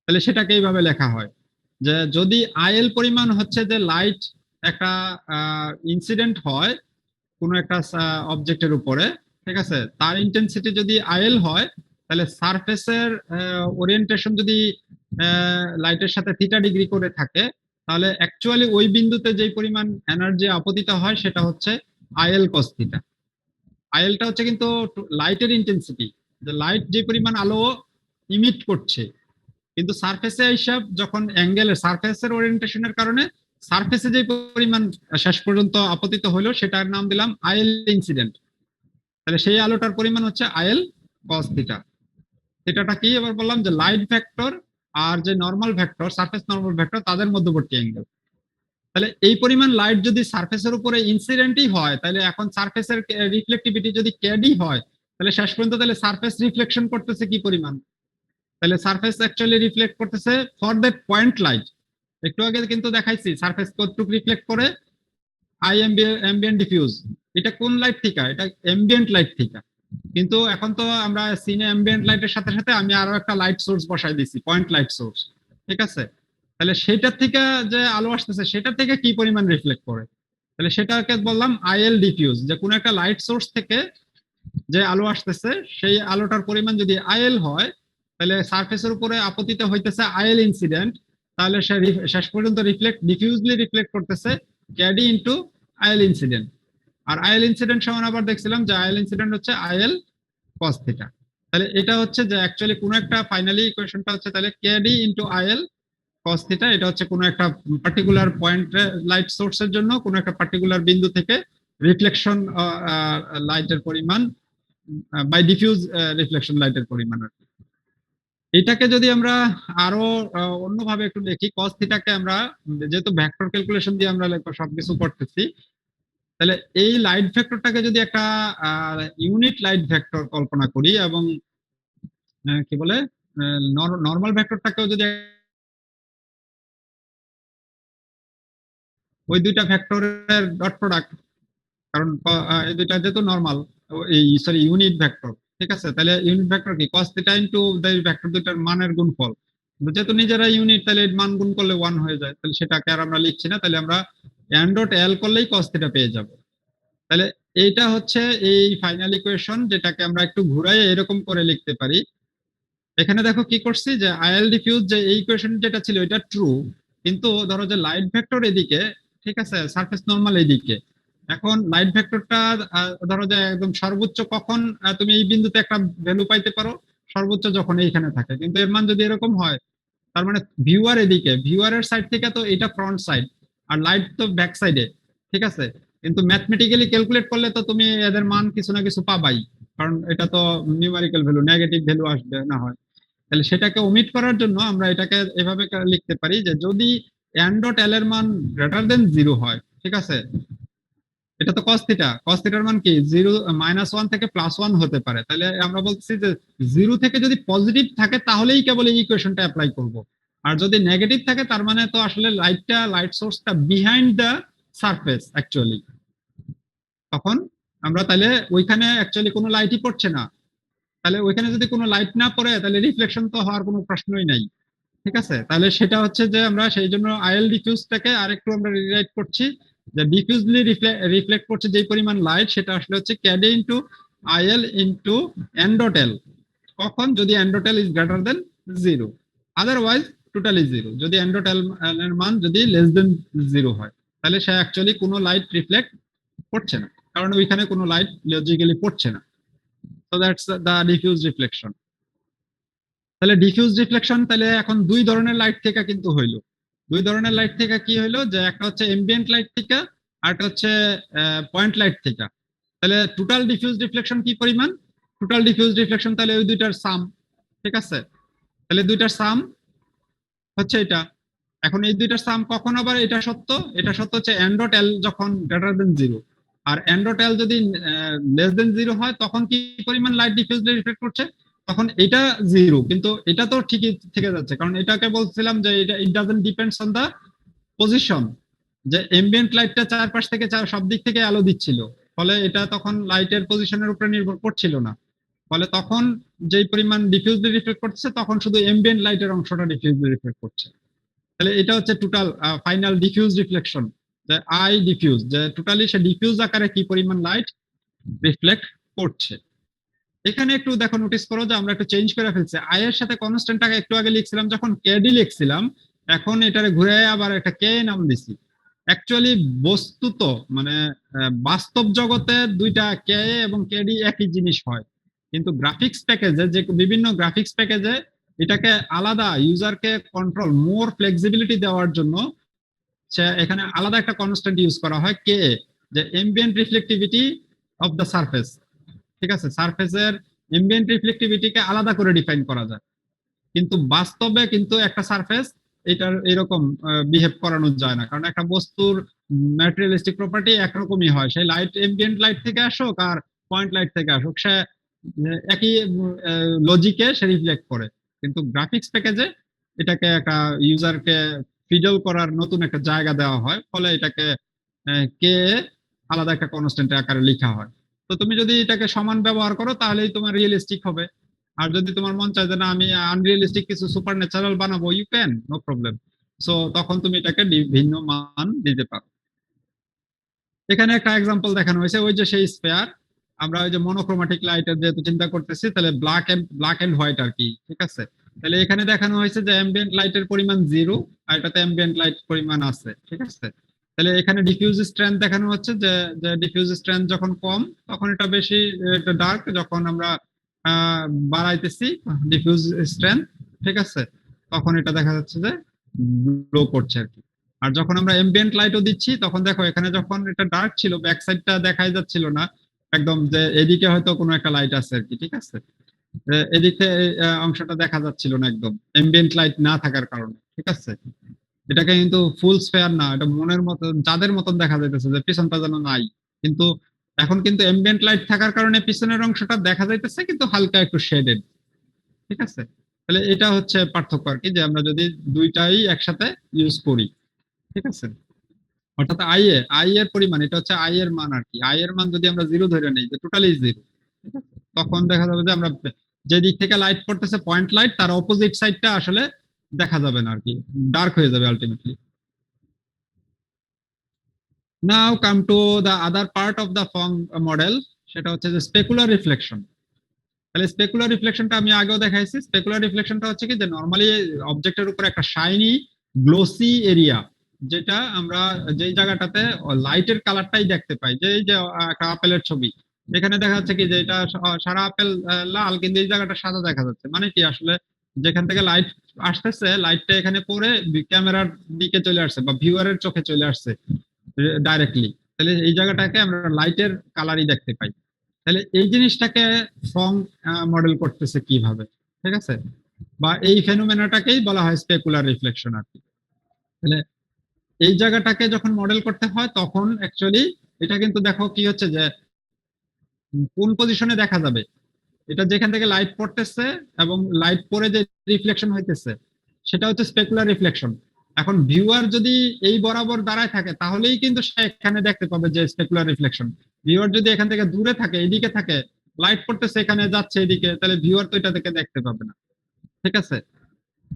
Speaker 1: তাহলে সেটাকে এইভাবে লেখা হয় যে যদি আইএল পরিমাণ হচ্ছে যে লাইট একটা ইনসিডেন্ট হয় কোনো একটা অবজেক্টের উপরে, ঠিক আছে, তার ইন্টেন্সিটি যদি আইএল হয়, তাহলে সারফেসের ওরিয়েন্টেশন যদি লাইটের সাথে থিটা ডিগ্রি করে থাকে, তাহলে অ্যাকচুয়ালি ওই বিন্দুতে যে পরিমাণ এনার্জি আপতিত হয় সেটা হচ্ছে আইএল কস থিটা। আইএলটা হচ্ছে কিন্তু লাইটের ইন্টেন্সিটি, যে লাইট যে পরিমাণ আলো ইমিট করছে, কিন্তু সারফেসে হিসাব যখন অ্যাঙ্গেলের সারফেসের ওরিয়েন্টেশনের কারণে সারফেসে যে পরিমাণ শেষ পর্যন্ত আপতিত হলো সেটার নাম দিলাম আইএল ইনসিডেন্ট। তাহলে সেই আলোটার পরিমাণ হচ্ছে আইএল কস থিটা। থিটাটা কি এবার বললাম যে লাইট ভেক্টর আর যে normal vector, surface normal vector, তাদের মধ্যবর্তী অ্যাঙ্গেল। তাহলে এই পরিমাণ লাইট যদি সারফেসের উপরে ইনসিডেন্টই হয়, তাহলে এখন সারফেসের রিফ্লেক্টিভিটি যদি কেডি হয়, তাহলে শেষ পর্যন্ত তাহলে সারফেস রিফ্লেকশন করতেছে কি পরিমাণ, তাহলে সারফেস অ্যাকচুয়ালি রিফ্লেক্ট করতেছে ফর দ্যাট পয়েন্ট লাইট। একটু আগে কিন্তু দেখাইছি সারফেস কতটুকু রিফ্লেক্ট করে, আই অ্যাম্বিয়েন্ট ডিফিউজ, এটা কোন লাইট থেকে, এটা অ্যাম্বিয়েন্ট লাইট থেকে। কিন্তু এখন তো আমরা সিনে অ্যাম্বিয়েন্ট লাইটের সাথে সাথে আমি আরো একটা লাইট সোর্স বসাই দিছি, পয়েন্ট লাইট সোর্স, ঠিক আছে। তাহলে সেটার থেকে যে আলো আসতেছে সেটা থেকে কি পরিমাণ রিফ্লেক্ট করে, তাহলে সেটাকে বললাম আইএল ডিফিউজ, যে কোনো একটা লাইট সোর্স থেকে যে আলো আসতেছে সেই আলোটার পরিমাণ যদি আইএল হয়, তাহলে সারফেসের উপরে আপতিত হইতেছে আইএল ইনসিডেন্ট, তাহলে সে শেষ পর্যন্ত ডিফিউজলি রিফ্লেক্ট করতেছে ক্যাডি ইনটু আইএল ইনসিডেন্ট। আর আইএল ইনসিডেন্ট সমান আবার দেখছিলাম যে আইএল ইনসিডেন্ট হচ্ছে আইএল কস থিটা। তাহলে এটা হচ্ছে যে অ্যাকচুয়ালি কোনো একটা ফাইনালি ইকুয়েশনটা হচ্ছে তাহলে KD into IL cos theta. এটা হচ্ছে কোনো একটা পার্টিকুলার পয়েন্ট লাইট সোর্সের জন্য কোনো একটা পার্টিকুলার বিন্দু থেকে রিফ্লেকশন লাইটের পরিমাণ বাই ডিফিউজ রিফ্লেকশন লাইটের পরিমাণ আর কি। এটাকে যদি আমরা আরো অন্যভাবে একটু দেখি, কস থিটাকে আমরা যেহেতু ভেক্টর ক্যালকুলেশন দিয়ে আমরা সবকিছু করতেছি, তাহলে এই লাইট ভেক্টরটাকে যদি একটা ইউনিট লাইট ভেক্টর কল্পনা করি এবং কি বলে নরমাল ভেক্টরটাকেও যদি ওই দুইটা ভেক্টরের ডট প্রোডাক্ট, কারণ এই দুইটা যেহেতু নরমাল, এই সরি ইউনিট ভেক্টর, ঠিক আছে, তাহলে ইউনিট ভেক্টর কি cos থিটা ইনটু এই ভেক্টর দুইটার মানের গুণফল, যেহেতু নিজেরা ইউনিট তাহলে মান গুণ করলে 1 হয়ে যায়, তাহলে সেটাকে আর আমরা লিখছি না, তাহলে আমরা n ডট l করলেই cos থিটা পেয়ে যাব। তাহলে এইটা হচ্ছে এই ফাইনাল ইকুয়েশন, যেটাকে আমরা একটু ঘুরাই এরকম করে লিখতে পারি। এখানে দেখো কি করছি যে আইএল ডিফিউজ যে এই ইকুয়েশন যেটা ছিল এটা ট্রু, কিন্তু ধরো যে লাইট ভেক্টর এদিকে, ঠিক আছে, সারফেস নরমাল এদিকে। এখন লাইট ভেক্টরটা ধরো যে একদম সর্বোচ্চ কখন তুমি এই বিন্দুতে একটা ভ্যালু পাইতে পারো, সর্বোচ্চ যখন এইখানে থাকে, কিন্তু এর মান যদি এরকম হয়, তার মানে ভিউয়ার এদিকে, ভিউয়ারের সাইড থেকে তো এটা ফ্রন্ট সাইড আর লাইট তো ব্যাক সাইডে, ঠিক আছে, কিন্তু ম্যাথমেটিক্যালি ক্যালকুলেট করলে তো তুমি এদের মান কিছু না কিছু পাবাই, কারণ এটা তো নিউমেরিক্যাল ভ্যালু, নেগেটিভ ভ্যালু আসবে না হয়। তাহলে সেটাকে ওমিট করার জন্য আমরা এটাকে এভাবে লিখতে পারি যে যদি n ডট l এর মান গ্রেটার দেন 0 হয়, ঠিক আছে, এটা তো cos থিটা, cos থিটার মান কি 0 -1 থেকে +1 হতে পারে। তাহলে আমরা বলতেছি যে 0 থেকে যদি পজিটিভ থাকে তাহলেই কেবল এই ইকুয়েশনটা অ্যাপ্লাই করব, আর যদি নেগেটিভ থাকে তার মানে তো আসলে লাইট সোর্সটা বিহাইন্ড দ্য সারফেস অ্যাকচুয়ালি, তখন আমরা তাহলে ওইখানে অ্যাকচুয়ালি কোনো লাইটই পড়ছে না। তাহলে ওইখানে যদি কোনো লাইট না পড়ে তাহলে রিফ্লেকশন তো হওয়ার কোনো প্রশ্নই নাই। ঠিক আছে, তাহলে সেটা হচ্ছে যে আমরা সেই জন্য আইএল ডিফিউজটাকে আরেকটু আমরা রিরাইট করছি, যে ডিফিউজলি রিফ্লেক্ট করছে যে পরিমাণ লাইট, সেটা আসলে হচ্ছে KD into IL into N dot L. কখন? যদি N dot L is greater than 0, otherwise totally 0। যদি এন ডট এল এর মান যদি লেস দেন 0 হয় তাহলে সে অ্যাকচুয়ালি কোনো লাইট রিফ্লেক্ট করছে না, কারণ ওইখানে কোনো লাইট লজিক্যালি পড়ছে না। So that's the diffuse reflection. তাহলে ডিফিউজ রিফ্লেকশন তাহলে এখন দুই ধরনের লাইট থেকে কিন্তু হইলো। দুই ধরনের লাইট থেকে কি হইলো, যে একটা হচ্ছে এমবিয়েন্ট লাইট থেকে আর একটা হচ্ছে পয়েন্ট লাইট থেকে। তাহলে টোটাল ডিফিউজ রিফ্লেকশন কি পরিমাণ? টোটাল ডিফিউজ রিফ্লেকশন তাহলে ওই দুইটার সাম। ঠিক আছে, তাহলে দুইটার সাম হচ্ছে এটা। এখন এই দুইটার সাম কখন আবার এটা সত্য? এটা সত্য হচ্ছে এন ডট এল যখন গ্রেটার দেন 0, আর এন ডট এল যদি লেস দেন 0 হয় তখন কি পরিমাণ লাইট ডিফিউজলি রিফ্লেক্ট করছে? তখন এটা 0, কিন্তু এটা তো ঠিকই থেকে যাচ্ছে, কারণ এটাকে বলছিলাম যে এটা it doesn't depends on the position, যে এমবিয়েন্ট লাইটটা চারপাশ থেকে সব দিক থেকে আলো দিচ্ছিল, ফলে এটা তখন লাইটের পজিশনের উপরে নির্ভর করছিল না। ফলে তখন যেই পরিমাণ ডিফিউজলি রিফ্লেক্ট করছে তখন শুধু এমবিয়েন্ট লাইটের অংশটা ডিফিউজলি রিফ্লেক্ট করছে। তাহলে এটা হচ্ছে টোটাল ফাইনাল ডিফিউজ রিফ্লেকশন, যে আই ডিফিউজ, যে টোটালি সে ডিফিউজ আকারে কি পরিমাণ লাইট রিফ্লেক্ট করছে। এখানে একটু দেখো, নোটিস করো যে আমরা একটু চেঞ্জ করে ফেলছি। আই এর সাথে কনস্ট্যান্টটাকে একটু আগে লিখছিলাম যখন কেডি লিখছিলাম, এখন এটারে ঘুরে আবার একটা কে নাম দিছি। অ্যাকচুয়ালি বস্তুত মানে বাস্তব জগতে দুইটা কে এবং কেডি একই জিনিস হয়, কিন্তু গ্রাফিক্স প্যাকেজে, যে বিভিন্ন গ্রাফিক্স প্যাকেজে এটাকে আলাদা ইউজারকে কন্ট্রোল মোর ফ্লেক্সিবিলিটি দেওয়ার জন্য এখানে আলাদা একটা কনস্ট্যান্ট ইউজ করা হয় কে, যে ambient reflectivity of the surface. ঠিক আছে, সারফেসের এমবিয়েন্ট রিফ্লেক্টিভিটিকে আলাদা করে ডিফাইন করা যায়, কিন্তু বাস্তবে কিন্তু একটা সারফেস এটার এরকম বিহেভ করানো যায় না, কারণ একটা বস্তুর ম্যাটেরিয়ালিস্টিক প্রপার্টি একরকমই হয়, সেই লাইট এমবিয়েন্ট লাইট থেকে আসুক আর পয়েন্ট লাইট থেকে আসুক, সে একই লজিকে সে রিফ্লেক্ট করে। কিন্তু গ্রাফিক্স প্যাকেজে এটাকে একটা ইউজারকে ফিডল করার নতুন একটা জায়গা দেওয়া হয়, ফলে এটাকে কে আলাদা একটা কনস্ট্যান্টের আকারে লেখা হয়। তো তুমি যদি এটাকে সমান ব্যবহার করো তাহলেই তোমার রিয়েলিস্টিক হবে। আর যদি তোমার মন চায় যে না আমি আনরিয়েলিস্টিক কিছু সুপার ন্যাচারাল বানাবো, you can, no problem. So তখন তুমি এটাকে ভিন্ন মান দিতে পারো। এখানে একটা এক্সাম্পল দেখানো হয়েছে, ওই যে সেই স্পেয়ার, আমরা ওই যে মনোক্রোমেটিক লাইটের যেহেতু চিন্তা করতেছি, তাহলে ব্ল্যাক এন্ড হোয়াইট আর কি। ঠিক আছে, তাহলে এখানে দেখানো হয়েছে যে অ্যাম্বিয়েন্ট লাইটের পরিমাণ 0 আর এটাতে অ্যাম্বিয়েন্ট লাইট পরিমাণ আছে। ঠিক আছে, তাহলে এখানে ডিফিউজ স্ট্রেংথ দেখানো হচ্ছে যে ডিফিউজ স্ট্রেংথ যখন কম তখন এটা বেশি, এটা ডার্ক, যখন আমরা বাড়াইতেছি ডিফিউজ স্ট্রেংথ, ঠিক আছে, তখন এটা দেখা যাচ্ছে যে গ্লো করছে আর কি। আর যখন আমরা এমবিয়েন্ট লাইটও দিচ্ছি তখন দেখো এখানে যখন এটা ডার্ক ছিল ব্যাক সাইডটা দেখাই যাচ্ছিল না একদম, যে এদিকে হয়তো কোনো একটা লাইট আছে আর কি। ঠিক আছে, এদিকে অংশটা দেখা যাচ্ছিল না একদম এমবিয়েন্ট লাইট না থাকার কারণে। ঠিক আছে, এটাকে কিন্তু ফুল স্পেয়ার না, এটা মনের মতো যাদের মতন দেখা যাইতেছে যে পিছনটা যেন নাই, কিন্তু এখন কিন্তু এমবিয়েন্ট লাইট থাকার কারণে পিছনের অংশটা দেখা যাইতেছে কিন্তু হালকা একটু শেডেড। ঠিক আছে, তাহলে এটা হচ্ছে পার্থক্য আর কি, যে আমরা যদি দুইটাই একসাথে ইউজ করি। ঠিক আছে, অর্থাৎ আই এর পরিমাণ, এটা হচ্ছে আই এর মান আর কি। আই এর মান যদি আমরা 0 ধরে নেই, যে টোটালি 0, তখন দেখা যাবে যে আমরা যে দিক থেকে লাইট পড়তেছে পয়েন্ট লাইট, তার অপোজিট সাইডটা আসলে দেখা যাবে না আর কি, ডার্ক হয়ে যাবে ultimately. Now come to the other part of the ফর্ম মডেল, সেটা হচ্ছে যে স্পেকুলার রিফ্লেকশন। তাহলে স্পেকুলার রিফ্লেকশনটা আমি আগেও দেখাইছি। স্পেকুলার রিফ্লেকশনটা হচ্ছে কি, যে নরমালি অবজেক্টের উপর একটা শাইনি গ্লোসি এরিয়া, যেটা আমরা যেই জায়গাটাতে লাইটের কালারটাই দেখতে পাই, যে এই যে একটা আপেলের ছবি, এখানে দেখা যাচ্ছে কি যে এটা সারা আপেল লাল, কিন্তু এই জায়গাটা সাদা দেখা যাচ্ছে। মানে কি, আসলে যেখান থেকে লাইট আসতেছে লাইটটা এখানে পড়ে ক্যামেরার দিকে চলে আসছে বা ভিউয়ারের চোখে চলে আসছে ডাইরেক্টলি, তাহলে এই জায়গাটাকে আমরা লাইটের কালারই দেখতে পাই। তাহলে এই জিনিসটাকে ফর্ম মডেল করতেছে কিভাবে? ঠিক আছে, বা এই ফেনোমেনাটাকেই বলা হয় স্পেকুলার রিফ্লেকশন আর কি। তাহলে এই জায়গাটাকে যখন মডেল করতে হয় তখন অ্যাকচুয়ালি এটা কিন্তু দেখো কি হচ্ছে যে কোন পজিশনে দেখা যাবে, এটা যেখান থেকে লাইট পড়তেছে এবং লাইট পড়ে যে রিফ্লেকশন হইতেছে সেটা হচ্ছে স্পেকুলার রিফ্লেকশন। এখন ভিউয়ার যদি এই বরাবর দাঁড়ায় থাকে তাহলেই কিন্তু সে এখানে দেখতে পাবে যে স্পেকুলার রিফ্লেকশন। ভিউয়ার যদি এখান থেকে দূরে থাকে, এদিকে থাকে, লাইট পড়তেছে এখানে যাচ্ছে এদিকে, তাহলে ভিউয়ার তো এটা থেকে দেখতে পাবে না। ঠিক আছে,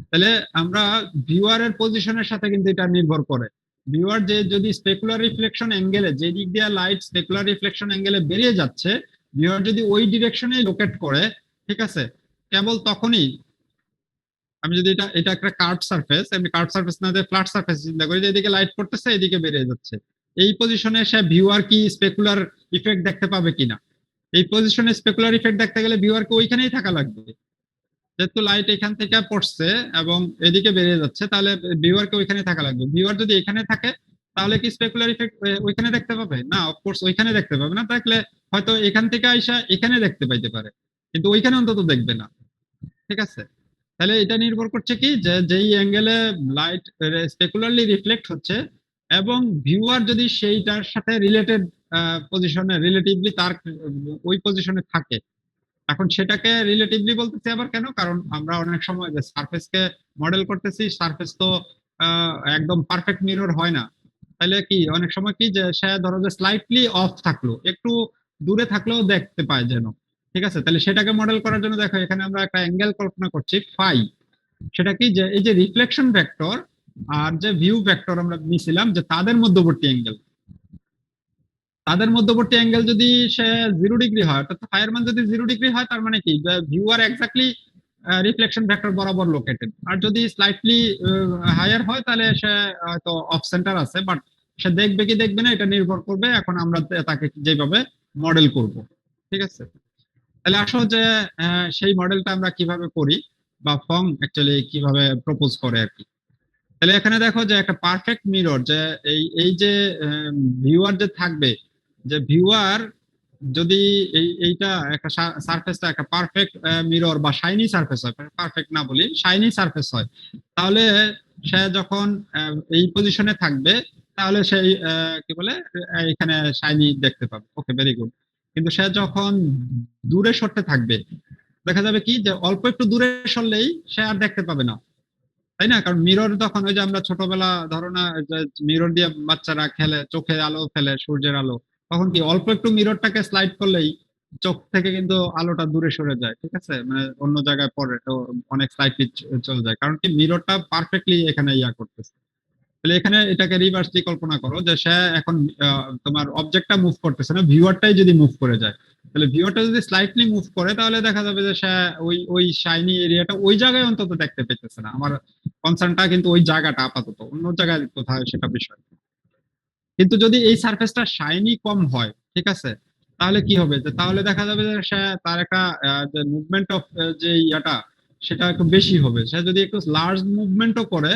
Speaker 1: তাহলে আমরা ভিউয়ারের পজিশনের সাথে কিন্তু এটা নির্ভর করে। ভিউয়ার যে যদি স্পেকুলার রিফ্লেকশন অ্যাঙ্গেলে, যে দিক দিয়ে লাইট স্পেকুলার রিফ্লেকশন অ্যাঙ্গেলে বেরিয়ে যাচ্ছে, ভিউয়ার যদি ওই ডিরেকশনে লোকেট করে, ঠিক আছে, কেবল তখনই আমি যদি এটা এটা একটা কার্ভ সারফেস, আমি কার্ভ সারফেস না দিয়ে ফ্ল্যাট সারফেস চিন্তা করি, যে এদিকে লাইট পড়তেছে এদিকে বেরিয়ে যাচ্ছে, এই পজিশনে সে ভিউয়ার কি স্পেকুলার ইফেক্ট দেখতে পাবে কিনা। এই পজিশনে স্পেকুলার ইফেক্ট দেখতে গেলে ভিউয়ারকে ওইখানেই থাকা লাগবে। যেহেতু লাইট এখান থেকে পড়ছে এবং এদিকে বেরিয়ে যাচ্ছে, তাহলে ভিউয়ারকে ওইখানে থাকা লাগবে। ভিউয়ার যদি এখানে থাকে তাহলে কি স্পেকুলার ইফেক্ট ওইখানে দেখতে পাবে না? অফকোর্স ওইখানে দেখতে পাবে না, থাকলে হয়তো এখান থেকে আইসা এখানে দেখতে পাইতে পারে, কিন্তু ওইখানে অন্তত দেখবে না। ঠিক আছে, তাহলে এটা নির্ভর করছে কি যে যেই অ্যাঙ্গেলে লাইট স্পেকুলারলি রিফ্লেক্ট হচ্ছে এবং ভিউয়ার যদি সেইটার সাথে রিলেটেড পজিশনে, রিলেটিভলি তার ওই পজিশনে থাকে। এখন সেটাকে রিলেটিভলি বলতেছি আবার কেন, কারণ আমরা অনেক সময় যে সারফেসকে মডেল করতেছি, সারফেস তো একদম পারফেক্ট মিরর হয় না। তাহলে কি অনেক সময় কি যে সে ধরো যে স্লাইটলি অফ থাকলো, একটু দূরে থাকলেও দেখতে পায় যেন। ঠিক আছে, তাহলে সেটাকে মডেল করার জন্য দেখো এখানে আমরা একটা অ্যাঙ্গেল কল্পনা করছি ফাই। সেটা কি যে এই যে রিফ্লেকশন ভেক্টর আর যে ভিউ ভেক্টর আমরা নিছিলাম যে তাদের মধ্যবর্তী অ্যাঙ্গেল, তাদের মধ্যবর্তী অ্যাঙ্গেল যদি সে 0 ডিগ্রি হয়, অর্থাৎ ফাইয়ের মান যদি 0 ডিগ্রি হয়, তার মানে কি যে ভিউয়ার এক্স্যাক্টলি রিফ্লেকশন ভেক্টর বরাবর লোকেটেড। আর যদি স্লাইটলি হায়ার হয় তাহলে সে হয়তো অফ সেন্টার আছে, বাট সে দেখবে কি দেখবে না এটা নির্ভর করবে এখন আমরা তাকে যেভাবে মডেল করব। ঠিক আছে, তাহলে আসো যে সেই মডেলটা আমরা কিভাবে করি বা ফং অ্যাকচুয়ালি কিভাবে প্রপোজ করে আর কি। তাহলে এখানে দেখো যে একটা পারফেক্ট মিরর, যে এই যে ভিউয়ার যে থাকবে, যে ভিউয়ার যদি এইটা একটা সারফেসটা একটা পারফেক্ট মিরর বা শাইনি সারফেস হয়, পারফেক্ট না বলি শাইনি সারফেস হয়, তাহলে সে যখন এই পজিশনে থাকবে তাহলে সেই কি বলে এখানে শাইনি দেখতে পাবে। ওকে, ভেরি গুড। কিন্তু সে যখন দূরে সরতে থাকবে দেখা যাবে কি যে অল্প একটু দূরে সরলেই সে আর দেখতে পাবে না, তাই না? কারণ মিরর তখন ওই যে আমরা ছোটবেলা ধরো না মিরর দিয়ে বাচ্চারা খেলে, চোখে আলো ফেলে সূর্যের আলো, তখন কি অল্প একটু মিররটাকে স্লাইড করলেই চোখ থেকে কিন্তু আলোটা দূরে সরে যায়। ঠিক আছে, মানে অন্য জায়গায় পড়ে তো অনেক স্লাইডলি চলে যায়, কারণ কি মিররটা পারফেক্টলি এখানে ইয়া করতেছে। তাহলে এখানে এটাকে রিভার্সলি কল্পনা করো যে সে এখন তোমার অবজেক্টটা মুভ করতেছে না, ভিউয়ারটাই যদি মুভ করে যায়, তাহলে ভিউয়ারটা যদি স্লাইটলি মুভ করে তাহলে দেখা যাবে যে সে ওই শাইনি এরিয়াটা ওই জায়গায় অন্তত দেখতে পেতেছে না। আমার কনসার্নটা কিন্তু ওই জায়গাটা, আপাতত অন্য জায়গায় কোথায় সেটা বিষয়। কিন্তু যদি এই সারফেসটা শাইনি কম হয়, ঠিক আছে, তাহলে কি হবে যে তাহলে দেখা যাবে যে সে তার একটা যে মুভমেন্ট অফ যে ইয়াটা সেটা একটু বেশি হবে। সে যদি একটু লার্জ মুভমেন্টও করে,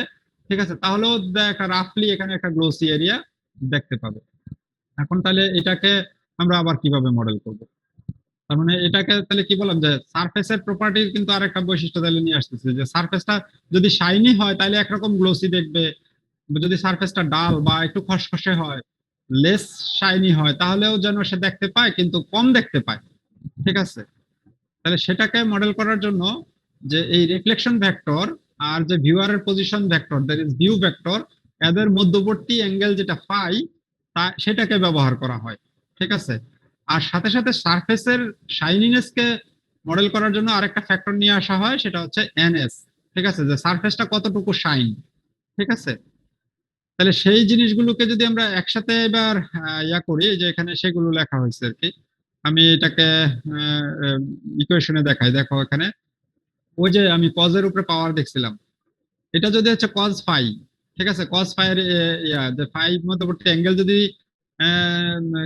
Speaker 1: ঠিক আছে, তাহলেও একটা রাফলি এখানে একটা গ্লোসি এরিয়া দেখতে পাবে। এখন তাহলে এটাকে আমরা আবার কিভাবে মডেল করব? তার মানে এটাকে তাহলে কি বললাম যে সারফেসের প্রপার্টির কিন্তু আরেকটা বৈশিষ্ট্য তাহলে নিয়ে আসতেছে, যে সারফেসটা যদি শাইনি হয় তাহলে একরকম গ্লোসি দেখবে, যদি সারফেসটা ডাল বা একটু খসখসে হয়, লেস শাইনি হয়, তাহলেও যেন সে দেখতে পায় কিন্তু কম দেখতে পায়। ঠিক আছে, তাহলে সেটাকে মডেল করার জন্য যে এই রিফ্লেকশন ভেক্টর আর যে ভিউয়ারের position vector, that is view vector, এদের মধ্যবর্তী অ্যাঙ্গেল যেটা ফাই, তা সেটাকে ব্যবহার করা হয়। ঠিক আছে, আর সাথে সাথে সারফেসের শাইনিনেস কে মডেল করার জন্য আরেকটা ফ্যাক্টর নিয়ে আসা হয়, সেটা হচ্ছে এনএস। ঠিক আছে, যে সারফেসটা কতটুকু শাইন। ঠিক আছে, তাহলে সেই জিনিসগুলোকে যদি আমরা একসাথে এবার ইয়া করি, যে এখানে সেগুলো লেখা হয়েছে আর কি, আমি এটাকে ইকুয়েশনে দেখাই। দেখো এখানে ওই যে আমি কজের উপরে পাওয়ার দেখছিলাম, এটা যদি হচ্ছে কজ ফাই, ঠিক আছে, কজ ফাই এর যে ফাই মধ্যবর্তী অ্যাঙ্গেল যদি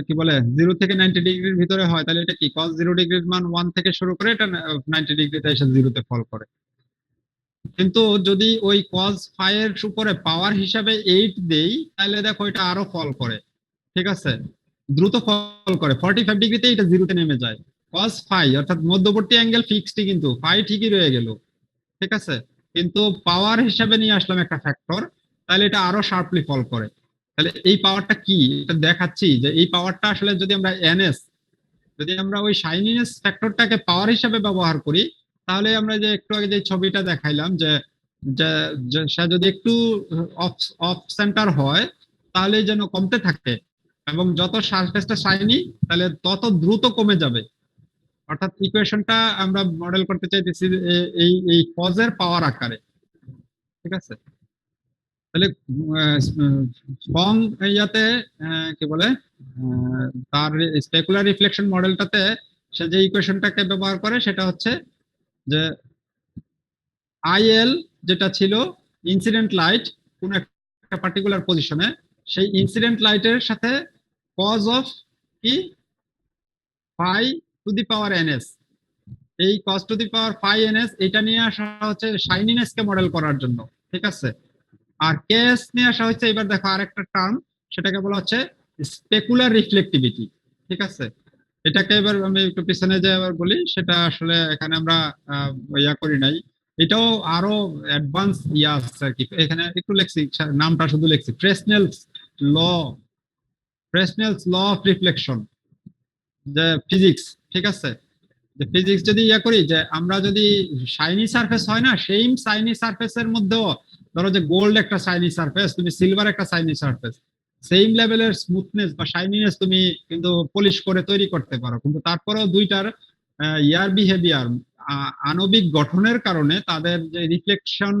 Speaker 1: কি বলে 0 থেকে 90 ডিগ্রির ভিতরে হয়, তাহলে এটা কি কজ 0 ডিগ্রির মান 1 থেকে শুরু করে এটা 90 ডিগ্রিতে এসে 0-তে ফল করে। কিন্তু যদি ওই কজ ফাই এর উপরে পাওয়ার হিসাবে 8 দেই, তাহলে দেখো এটা আরো ফল করে। ঠিক আছে, দ্রুত ফল করে, 45 ডিগ্রিতে এটা 0-তে নেমে যায়। কজ ফাই অর্থাৎ মধ্যবর্তী অ্যাঙ্গেল ফিক্সড, কিন্তু ফাই ঠিকই রয়ে গেল। ঠিক আছে, কিন্তু পাওয়ার হিসাবে নিয়ে আসলাম একটা ফ্যাক্টর, তাহলে এটা আরো শার্পলি ফল করে। তাহলে এই পাওয়ারটা কি, এটা দেখাচ্ছি যে এই পাওয়ারটা আসলে যদি আমরা এনএস, যদি আমরা ওই শাইনিনেস ফ্যাক্টরটাকে পাওয়ার হিসেবে ব্যবহার করি, তাহলে আমরা যে একটু আগে যে ছবিটা দেখাইলাম যে সে যদি একটু অফ অফ সেন্টার হয় তাহলে যেন কমতে থাকে, এবং যত সারফেসটা শাইনি তাহলে তত দ্রুত কমে যাবে। অর্থাৎ ইকুয়েশনটা আমরা মডেল করতে চাইতেছি এই এই কজের পাওয়ার আকারে, ঠিক আছে? তাহলে ফং ইয়াতে কি বলে তার স্পেকুলার রিফ্লেকশন মডেলটাতে সে যে ইকুয়েশনটাকে ব্যবহার করে সেটা হচ্ছে যে আইএল যেটা ছিল ইনসিডেন্ট লাইট কোন একটা পার্টিকুলার পজিশনে, সেই ইনসিডেন্ট লাইটের সাথে কজ অফ কি phi to the power NS, এই cos to the power phi NS এটা নিয়ে আসা হচ্ছে শাইনিনেস কে মডেল করার জন্য, ঠিক আছে? আর কেএস নিয়ে আসা হচ্ছে এবার দেখো আরেকটা টার্ম, সেটাকে বলা হচ্ছে স্পেকুলার রিফ্লেক্টিভিটি, ঠিক আছে? এটাকে এবার আমি একটু পিছনে যে এবার বলি, সেটা আসলে এখানে আমরা ইয়া করি নাই, এটাও আরো অ্যাডভান্স ইয়া আছে আর কি। এখানে একটু লেখছি, নামটা শুধু লেখছি ল ফ্রেসনেলস ল অফ রিফ্লেকশন, যে ফিজিক্স, ঠিক আছে? যে ফিজিক্স যদি ইয়া করি যে আমরা যদি শাইনি সারফেস হয় না, সেম শাইনি সারফেসের মধ্যেও ধরো যে গোল্ড একটা শাইনি সারফেস, তুমি সিলভার একটা শাইনি সারফেস, সেম লেভেলের স্মুথনেস বা শাইনিনেস তুমি কিন্তু পলিশ করে তৈরি করতে পারো, কিন্তু তারপরেও দুইটার ইয়ার বিহেভিয়ার আণবিক গঠনের কারণে তাদের যে রিফ্লেকশন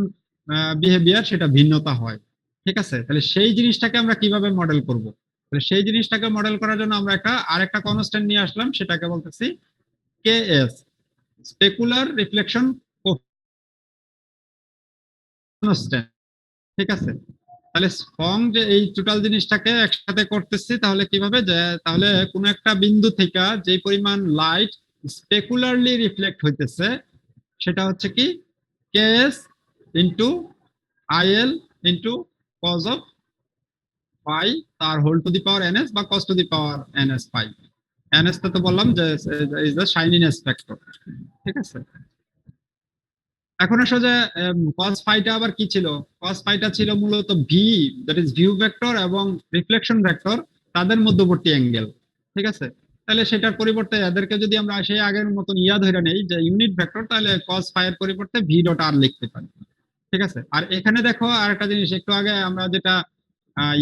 Speaker 1: বিহেভিয়ার সেটা ভিন্নতা হয়, ঠিক আছে? তাহলে সেই জিনিসটাকে আমরা কিভাবে মডেল করব? তাহলে সেই জিনিসটাকে মডেল করার জন্য আমরা আরেকটা কনস্ট্যান্ট নিয়ে আসলাম, সেটাকে বলতেছি কেএস, স্পেকুলার রিফ্লেকশন কনস্ট্যান্ট, ঠিক আছে? তাহলে ফং যে এই টোটাল জিনিসটাকে একসাথে করতেছি, তাহলে কিভাবে যে তাহলে কোন একটা বিন্দু থেকে যে পরিমাণ লাইট স্পেকুলারলি রিফ্লেক্ট হইতেছে সেটা হচ্ছে কি KS into IL into cos of pi তার whole to the power NS বা cos to the power NS pi. NS তো বললাম যে ইজ দ্য শাইনিনেস ফ্যাক্টর, ঠিক আছে? এখন আসলে যে কজ ফাইটা আবার কি ছিল? কজ ফাইটা ছিল মূলত V, that is view vector এবং রিফ্লেকশন ভেক্টর, তাদের মধ্যবর্তী অ্যাঙ্গেল, ঠিক আছে? তাহলে সেটার পরিবর্তে এদেরকে যদি আমরা সেই আগের মতন ইয়া ধরে নেই যে ইউনিট ভেক্টর, তাহলে কজ ফাই এর পরিবর্তে ভি ডট আর লিখতে পারি, ঠিক আছে? আর এখানে দেখো আরেকটা জিনিস, একটু আগে আমরা যেটা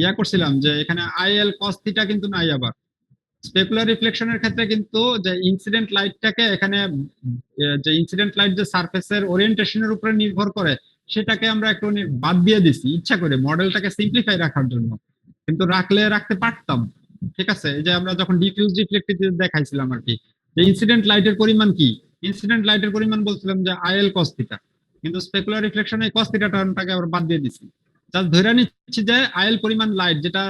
Speaker 1: ইয়া করছিলাম যে এখানে আইএল কজ থিটা কিন্তু নাই, আবার স্পেকুলার রিফ্লেকশনের ক্ষেত্রে কিন্তু যে ইনসিডেন্ট লাইটটাকে এখানে যে ইনসিডেন্ট লাইট যে সারফেসের ওরিয়েন্টেশনের উপরে নির্ভর করে, সেটাকে আমরা একটু বাদ দিয়ে দিছি ইচ্ছা করে মডেলটাকে সিম্পলিফাই রাখার জন্য, কিন্তু রাখতে পারতাম, ঠিক আছে? এই যে আমরা যখন ডিফিউজ রিফ্লেক্টিভ দেখাইছিলাম আর কি, যে ইনসিডেন্ট লাইটের পরিমাণ কি, ইনসিডেন্ট লাইটের পরিমাণ বলছিলাম যে আইএল কস থিটা, কিন্তু স্পেকুলার রিফ্লেকশনে কস থিটা টার্মটাকে আবার বাদ দিয়ে দিছি, জাস্ট ধরে নিচ্ছি যে আইএল পরিমাণ লাইট যেটা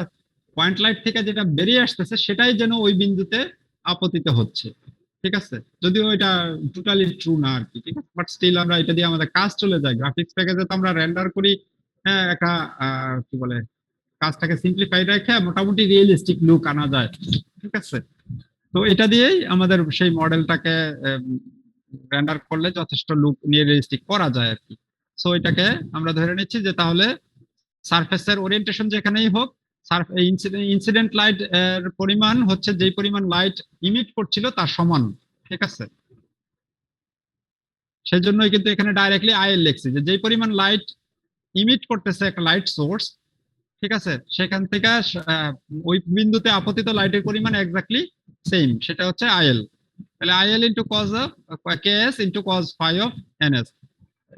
Speaker 1: পয়েন্ট লাইট থেকে যেটা বেরিয়ে আসতেছে সেটাই যেন ওই বিন্দুতে আপতিত হচ্ছে, ঠিক আছে? যদিও এটা টোটালি ট্রু না আর কি, ঠিক আছে? বাট স্টিল আমরা এটা দিয়ে আমাদের কাজ চলে যায়, গ্রাফিক্স প্যাকেজে তো আমরা রেন্ডার করি, হ্যাঁ, একটা কি বলে কাজটাকে সিম্পলিফাই রেখে মোটামুটি রিয়েলিস্টিক লুক আনা যায়, ঠিক আছে? তো এটা দিয়েই আমাদের সেই মডেলটাকে রেন্ডার করলে যথেষ্ট লুক নিয়ে রিয়েলিস্টিক করা যায় আর কি। সো এটাকে আমরা ধরে নিচ্ছি যে তাহলে সারফেসের ওরিয়েন্টেশন যেখানেই হোক, ইনসিডেন্ট লাইট এর পরিমাণ হচ্ছে যেই পরিমাণ লাইট ইমিট করছিল তার সমান, ঠিক আছে? সেই জন্যই কিন্তু এখানে ডাইরেক্টলি আইএল লিখছি, যে যেই পরিমাণ লাইট ইমিট করতেছে একটা লাইট সোর্স, ঠিক আছে, সেখান থেকে ওই বিন্দুতে আপতিত লাইটের পরিমাণ এক্স্যাক্টলি সেম, সেটা হচ্ছে আইএল। তাহলে IL into cos of KS into cos phi of NS.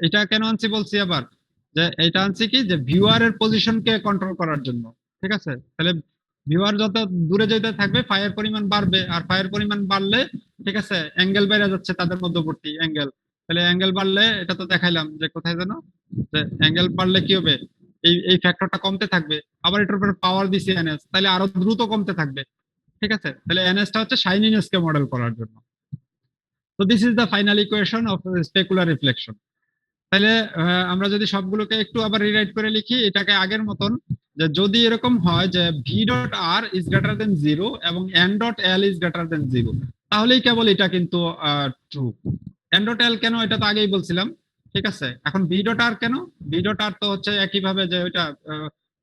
Speaker 1: এটা কেন আনছি বলছি আবার, যে এটা আনছি কি যে ভিউয়ার এর পজিশনকে কন্ট্রোল করার জন্য, ঠিক আছে? তাহলে ভিউয়ার যত দূরে যেতে থাকবে ফাইয়ের পরিমাণ বাড়বে, আর ফাইয়ের পরিমাণ বাড়লে, ঠিক আছে, অ্যাঙ্গেল বেড়ে যাচ্ছে তাদের মধ্যবর্তী অ্যাঙ্গেল, তাহলে অ্যাঙ্গেল বাড়লে এটা তো দেখাইলাম যে কোথায় যেন, যে অ্যাঙ্গেল বাড়লে কি হবে, এই ফ্যাক্টরটা কমতে থাকবে, আবার এটার উপর পাওয়ার দিছি এনএস, তাহলে আরো দ্রুত কমতে থাকবে, ঠিক আছে? তাহলে এনএসটা হচ্ছে শাইনিনেস কে মডেল করার জন্য। তো this is the final equation of specular reflection. তাহলে আমরা যদি সবগুলোকে একটু আবার রিরাইট করে লিখি এটাকে আগের মতন, যে যদি এরকম হয় যে V dot R is greater than 0 এবং N dot L is greater than 0, তাহলেই কেবল এটা কিন্তু ট্রু। এন ডট এল কেন, এটা তো আগেই বলছিলাম, ঠিক আছে? এখন ভি ডট আর কেন, ভি ডট আর তো হচ্ছে একইভাবে যে ওইটা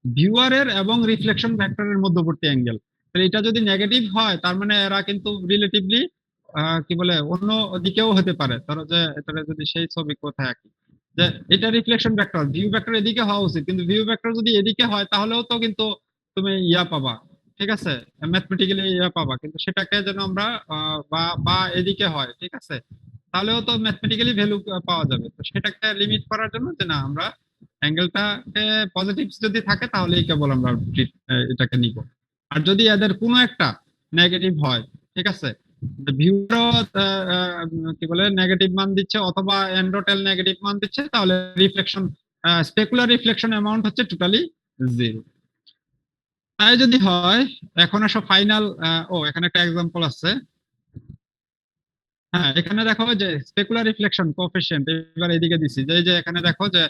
Speaker 1: ভিউয়ারের এবং রিফ্লেকশন ভেক্টরের মধ্যবর্তী অ্যাঙ্গেল। তাহলে এটা যদি নেগেটিভ হয় তার মানে এরা কিন্তু রিলেটিভলি কি বলে অন্য দিকেও হতে পারে। ধরো যে এটা যদি সেই ছবি কোথায় আঁকি, যে এটা রিফ্লেকশন ভেক্টর, ভিউ ভেক্টর এদিকে হওয়া উচিত, কিন্তু ভিউ ভেক্টর যদি এদিকে হয় তাহলেও তো কিন্তু তুমি ইয়া পাবা, ঠিক আছে, ম্যাথমেটিক্যালি ইয়া পাবা, কিন্তু সেটাকে যেন আমরা বা বা এদিকে হয়, ঠিক আছে, তাহলেও তো ম্যাথমেটিক্যালি ভ্যালু পাওয়া যাবে। তো সেটাকে লিমিট করার জন্য যে না আমরা অ্যাঙ্গেলটাকে পজিটিভ যদি থাকে তাহলেই কেবল আমরা এটাকে নিব। আর যদি এদের কোনো একটা নেগেটিভ হয়, ঠিক আছে, ভিউরও কি বলে নেগেটিভ মান দিচ্ছে অথবা এন্ডোটেল নেগেটিভ মান দিচ্ছে, তাহলে রিফ্লেকশন স্পেকুলার রিফ্লেকশন অ্যামাউন্ট হচ্ছে টোটালি 0। তাই যদি হয়, এখন আসো ফাইনাল। এখানে একটা এক্সাম্পল আছে। হ্যাঁ, এখানে দেখো যে স্পেকুলার রিফ্লেকশন কোএফিসিয়েন্ট এবার এদিকে দিছি, যে এখানে দেখো যে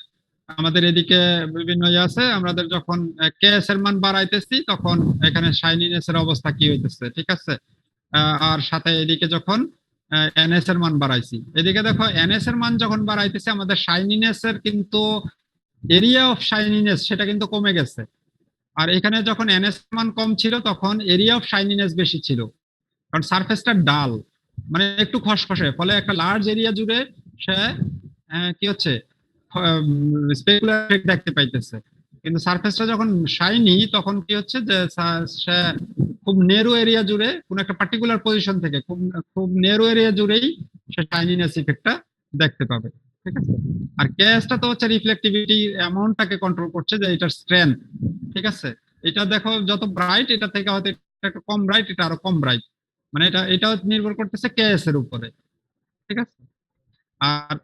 Speaker 1: আমাদের এদিকে বিভিন্ন ইয়ে আছে, আমাদের যখন কেএস এর মান বাড়াইতেছি তখন এখানে শাইনিনেস এর অবস্থা কি হইতেছে, ঠিক আছে। আর সাথে এদিকে যখন এনএস এর মান বাড়াইছি, এদিকে দেখো এনএস এর মান যখন বাড়াইতেছি আমাদের শাইনিনেস এর কিন্তু এরিয়া অফ শাইনিনেস সেটা কিন্তু কমে গেছে। আর এখানে যখন এনএস এর মান কম ছিল তখন এরিয়া অফ শাইনিনেস বেশি ছিল, কারণ সারফেসটা ডাল, মানে একটু খসখসে, ফলে একটা লার্জ এরিয়া জুড়ে সে কি হচ্ছে স্পেকুলার এফেক্ট দেখতে পাইতেছে। কিন্তু সারফেসটা যখন শাইনি তখন কি হচ্ছে যে সে খুব নেরো এরিয়া জুড়ে কোন একটা পার্টিকুলার পজিশন থেকে খুব খুব নেরো এরিয়া জুড়েই সে শাইনিনেস ইফেক্টটা দেখতে পাবে, ঠিক আছে। আর কেএসটা তো হচ্ছে রিফ্লেক্টিভিটি অ্যামাউন্টটাকে কন্ট্রোল করছে, যে এটার স্ট্রেংথ, ঠিক আছে। এটা দেখো যত ব্রাইট এটা থেকে হয়তো একটা কম ব্রাইট, এটা আরো কম ব্রাইট, মানে এটাও নির্ভর করতেছে কেএস এর উপরে, ঠিক আছে। আর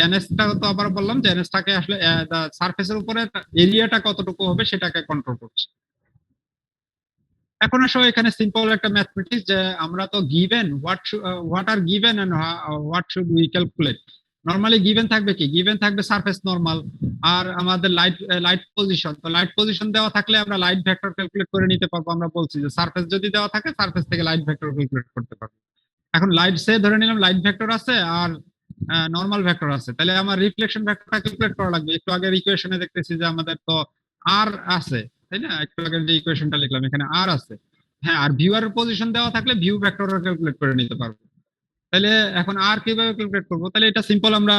Speaker 1: এনএসটা তো আবার বললাম যে এনএসটাকে আসলে সারফেসের উপরে এরিয়াটা কতটুকু হবে সেটাকে কন্ট্রোল করছে। এখন আসলে এখানে সিম্পল একটা ম্যাথমেটিক্স, যে আমরা তো given what are given and what should we calculate. Normally given থাকবে কি, গিভেন থাকবে সারফেস নরমাল আর আমাদের লাইট পজিশন। তো লাইট পজিশন দেওয়া থাকলে আমরা লাইট ভেক্টর ক্যালকুলেট করে নিতে পারবো। আমরা বলছি যে সারফেস যদি দেওয়া থাকে সারফেস থেকে লাইট ভেক্টর ক্যালকুলেট করতে পারবো। এখন লাইট সে ধরে নিলাম লাইট ভেক্টর আছে আর নরমাল ভেক্টর আছে, তাহলে আমার রিফ্লেকশন ভেক্টরটা ক্যালকুলেট করা লাগবে। একটু আগের ইকুয়েশনে দেখতেছি যে আমাদের তো আর আছে, তাই না, একটু আগের যে ইকুয়েশনটা লিখলাম এখানে আর আছে। হ্যাঁ, আর ভিউয়ার পজিশন দেওয়া থাকলে ভিউ ভেক্টর ক্যালকুলেট করে নিতে পারবো। তাহলে এখন আর কিভাবে ক্যালকুলেট করবো, তাহলে এটা সিম্পল আমরা